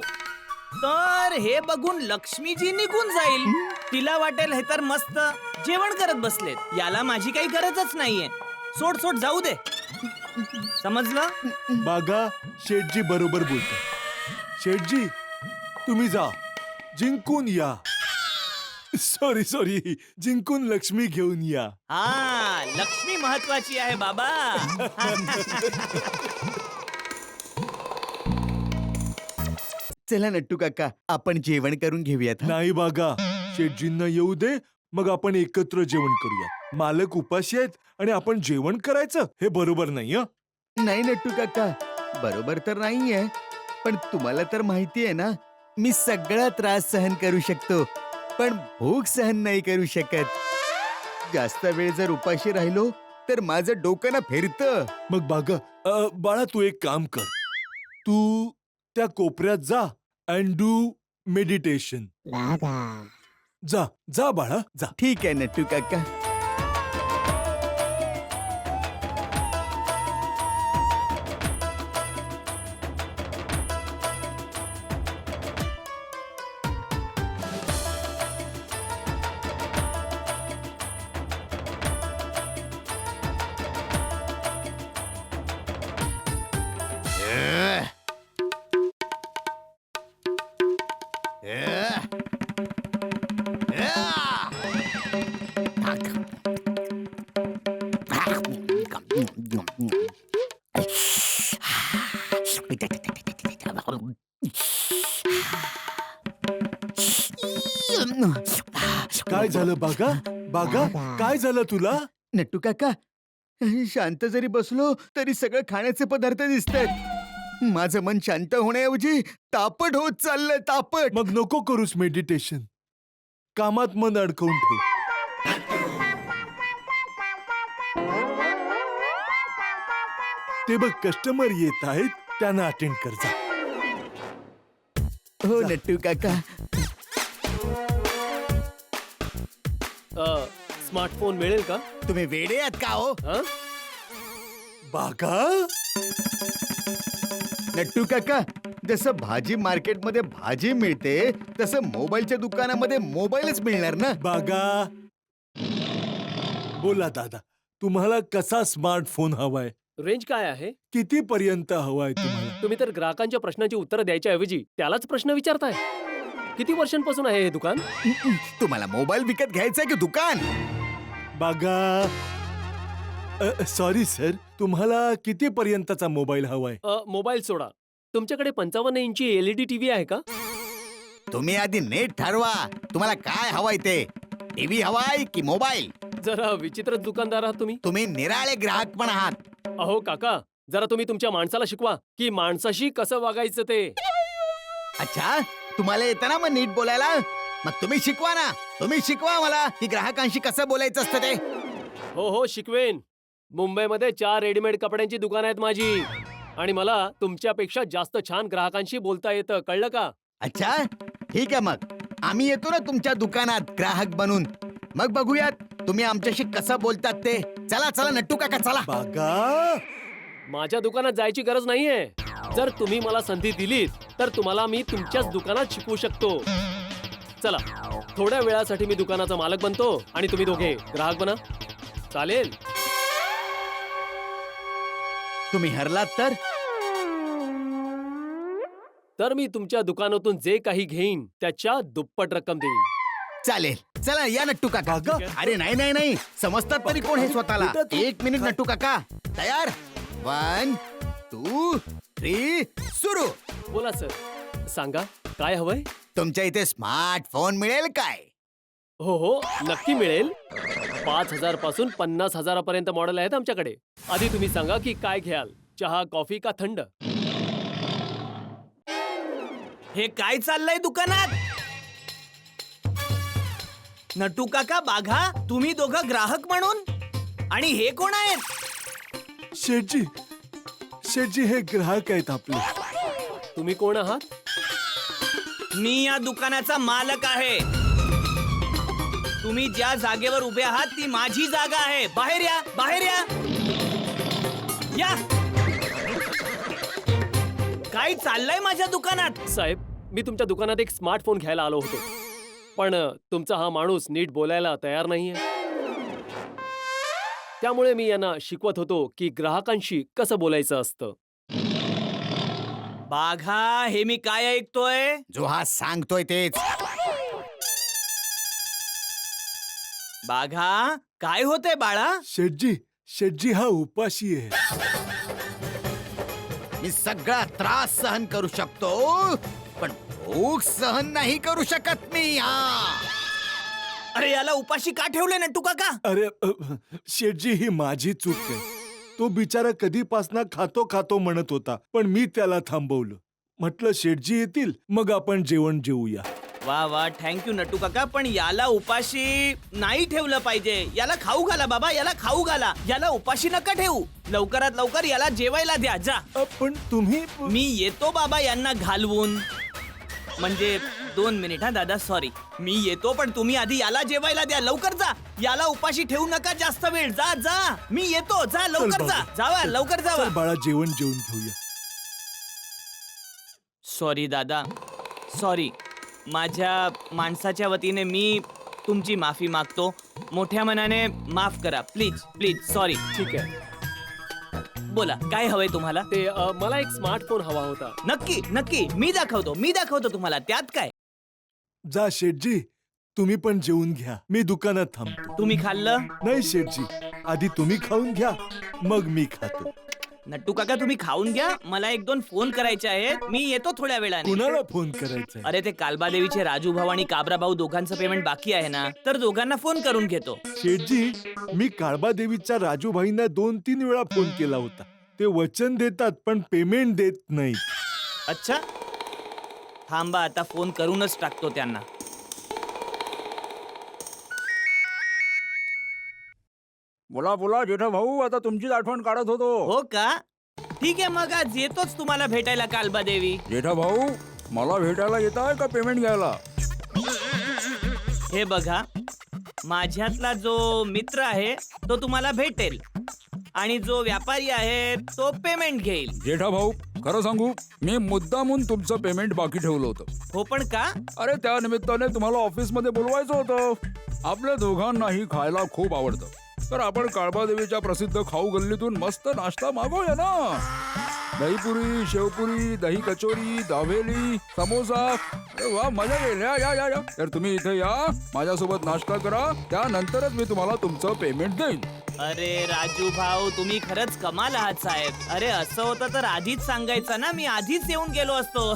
तर हे बघून लक्ष्मीजी निघून जाईल. तिला वाटेल हे तर मस्त जेवण करत बसलेत, याला माझी काही गरजच नाहीये. सोड सोड, जाऊ दे. समजलं? बागा, शेठजी बरोबर बोलतात. शेठजी, तुम्ही जा, जिंकून या. सॉरी, जिंकून लक्ष्मी घेऊन या. हा, लक्ष्मी महत्वाची आहे बाबा. चला नट्टू काका, आपण जेवण करून घेऊयात. नाही बागा, शेठजींना येऊ दे, मग आपण एकत्र जेवण करूया. मालक उपाशी आहेत आणि आपण जेवण करायचं हे बरोबर नाही. नाही नट्टू काका, बरोबर तर नाहीये, पण तुम्हाला तर माहितीये ना, मी सगळा त्रास सहन करू शकतो, पण भूक सहन नाही करू शकत. जास्त वेळ जर उपाशी राहिलो तर माझं डोकं ना फिरतं. मग बागा, बाळा तू एक काम कर, तू त्या कोपऱ्यात जा अँड डू मेडिटेशन. जा जा बाळा, जा. ठीक आहे नट्टू काका. काय झालं बागा? बागा, काय झालं तुला? नट्टू काका, शांत जरी बसलो तरी सगळं खाण्याचे पदार्थ दिसतात. माझं मन शांत होण्याऐवजी तापट होत चाललंय, तापट. मग नको करूस मेडिटेशन, कामात मन अडकवून ठेव. ते बघ, कस्टमर येत आहेत, त्यांना अटेंड कर जा. हो नट्टू काका. स्मार्टफोन मिळेल का? तुम्ही वेडे आहात का हो? हं? बागा नट्टू काका, जसं भाजी मार्केटमध्ये भाजी मिळते तसं मोबाईलच्या दुकानामध्ये मोबाईलच मिळणार ना. बागा बोला दादा, तुम्हाला कसा स्मार्टफोन हवाय? रेंज काय आहे? किती पर्यंत हवाय तुम्हाला? तुम्ही तर ग्राहकांच्या प्रश्नांची उत्तरं द्यायच्या ऐवजी त्यालाच प्रश्न विचारताय. किती वर्षांपासून आहे हे दुकान? तुम्हाला मोबाईल विकत घ्यायचंय की दुकान? बागा सॉरी सर, तुम्हाला किती पर्यंतचा मोबाईल हवाय? मोबाईल सोडा. तुमच्याकडे 55 इंची LED टीव्ही आहे का? तुम्ही आधी नेट ठरवा, तुम्हाला काय हवाय ते. टीव्ही हवाय की मोबाईल? जरा विचित्र दुकानदार आहात तुम्ही. तुम्ही निराळे ग्राहक पण आहात. अहो काका, जरा तुम्ही तुमच्या माणसाला शिकवा की माणसाशी कसं वागायचं ते. अच्छा, तुम्हाला येतं ना मग नीट बोलायला? मग तुम्ही शिकवा ना. तुम्ही शिकवा मला की ग्राहकांशी कसं बोलायचं असतं ते. हो शिकवेन. मुंबईमध्ये 4 रेडीमेड कपड्यांची दुकान आहेत माझी आणि मला तुमच्यापेक्षा जास्त छान ग्राहकांशी बोलता येतं, कळलं का? अच्छा, ठीक आहे. मग आम्ही येतो ना तुमच्या दुकानात ग्राहक बनून. मग बघूयात तुम्ही आमच्याशी कसं बोलतात ते. चला चला नट्टू काका, चला. बागा माझ्या दुकानात जायची गरज नाहीये. जर तुम्ही मला संधी दिलीत तर तुम्हाला मी तुमच्याच दुकानात शिकवू शकतो. चला, थोड्या वेळासाठी मी दुकानाचा मालक बनतो आणि तुम्ही दोघे ग्राहक बना. चालेल? तुम्ही हरलात तर मी तुमच्या दुकानातून जे काही घेईन त्याच्या दुप्पट रक्कम देईन. चालेल. चला या नट्टू काका. बागा. अरे नाही नाही नाही, समजतात तरी कोण हे स्वतःला. बेटा, तू- 1 मिनिट नट्टू काका. तयार? 1 2 3 सुरू. बोला सर, सांगा काय हवंय? तुमच्या इथे स्मार्टफोन मिळेल काय? हो नक्की मिळेल. 5,000 पासून 50,000 पर्यंत मॉडेल आहेत आमच्याकडे. आधी तुम्ही सांगा की काय घ्याल, चहा, कॉफी का थंड? हे काय चाललंय दुकानात? नटू काका, बाघा, तुम्ही दोघं ग्राहक म्हणून? आणि हे कोण आहेत? शेठजी हे ग्राहक आहेत आपले. तुम्ही कोण आहात? मी या दुकानाचा मालक आहे. तुम्ही ज्या जागेवर उभे आहात ती माझी जागा आहे. बाहेर या, बाहेर या. या. काय चाललंय माझ्या दुकानात? साहेब, मी तुमच्या दुकानात एक स्मार्टफोन घ्यायला आलो होतो, पण तुमचा हा माणूस नीट बोलायला तयार नाहीये. त्यामुळे मी यांना शिकवत होतो की ग्राहकांशी कसं बोलायचं असतं. बाघा, हे मी काय ऐकतोय? जो हा सांगतोय तेच. बाघा, काय होतंय बाळा? शेठजी हा उपाशी आहे. मी सगळा त्रास सहन करू शकतो, पण भूक सहन नाही करू शकत मी. अरे याला उपाशी का ठेवलंय नटू काका? अरे शेठजी, ही माझी चूक आहे. तो बिचारा कधीपासनं खातो म्हणत होता, पण मी त्याला थांबवलं. म्हटलं शेठजी येतील मग आपण जेवण जेवूया. वा वा, थँक्यू नटू काका. पण याला उपाशी नाही ठेवलं पाहिजे. याला खाऊ घाला बाबा, याला खाऊ घाला. याला उपाशी नका ठेवू. लवकरात लवकर याला जेवायला द्या. जा. पण तुम्ही मी येतो बाबा यांना घालवून. म्हणजे 2 मिनिट हा दादा, सॉरी. मी येतो, पण तुम्ही आधी याला जेवायला द्या. लवकर जा. याला उपाशी ठेवू नका जास्त वेळ. जा जा, मी येतो. जा लवकर, जा. जावा, लवकर जावा. चल बाळा, जेवण जेवून घेऊया. सॉरी दादा, सॉरी. माझ्या माणसाच्या वतीने मी तुमची माफी मागतो. मोठ्या मनाने माफ करा, प्लीज प्लीज. सॉरी. ठीक आहे. बोला, काय हवंय तुम्हाला? ते मला एक स्मार्टफोन हवा होता. नक्की नक्की, मी दाखवतो तुम्हाला. त्यात काय? जा शेठजी, तुम्ही पण जेवून घ्या. मी दुकानात थांबतो. तुम्ही खाल्लं? नाही शेठजी, आधी तुम्ही खाऊन घ्या, मग मी खातो. नट्टू काका, तुम्ही खाऊन घ्या. मला 1-2 फोन करायचे आहेत. मी येतो थोड्या वेळाने. कुणाला फोन करायचा? अरे ते कालबादेवीचे राजू भाऊ आणि काबरा भाऊ दोघांचं पेमेंट बाकी आहे ना, तर दोघांना फोन करून घेतो. शेठजी, मी काळबादेवीच्या राजूभाईंना 2-3 वेळा फोन केला होता. ते वचन देतात पण पेमेंट देत नाही. अच्छा, थांबा, आता फोन करूनच टाकतो त्यांना. बोला जेठा भाऊ, आता तुमचीच आठवण काढत होतो. हो का? ठीक आहे, मग आज येतोच तुम्हाला भेटायला कालबादेवी. जेठा भाऊ, मला भेटायला येत आहे का पेमेंट घ्यायला? हे बघा, माझ्यातला जो मित्र आहे तो तुम्हाला भेटेल, आणि जो व्यापारी आहे तो पेमेंट घेईल. जेठा भाऊ खरं सांगू मी मुद्दामून तुमचं पेमेंट बाकी ठेवलं होतं. हो पण का? अरे त्या निमित्ताने तुम्हाला ऑफिस मध्ये बोलवायचं होतं. आपल्या दोघांनाही खायला खूप आवडतं, तर आपण काळबादेवीच्या प्रसिद्ध खाऊ गल्लीतून मस्त नाश्ता मागवूया ना. दहीपुरी, शेवपुरी, दही कचोरी, दाबेली, समोसा. अरे वा, मजा येईल. या या या या. तर तुम्ही इथे या, माझ्यासोबत नाश्ता करा, त्यानंतरच मी तुम्हाला तुमचं पेमेंट देईन. अरे राजू भाऊ, तुम्ही खरंच कमाल आहात साहेब. अरे असं होतं तर आधीच सांगायचं ना, मी आधीच येऊन गेलो असतो.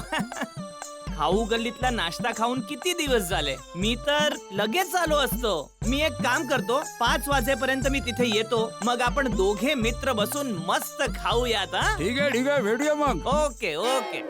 खाऊ गल्लीतला नाश्ता खाऊन किती दिवस झाले, मी तर लगेच आलो असतो. मी एक काम करतो, 5 वाजेपर्यंत मी तिथे येतो, मग आपण दोघे मित्र बसून मस्त खाऊयात. हा ठीक आहे भेटूया मग. Okay okay.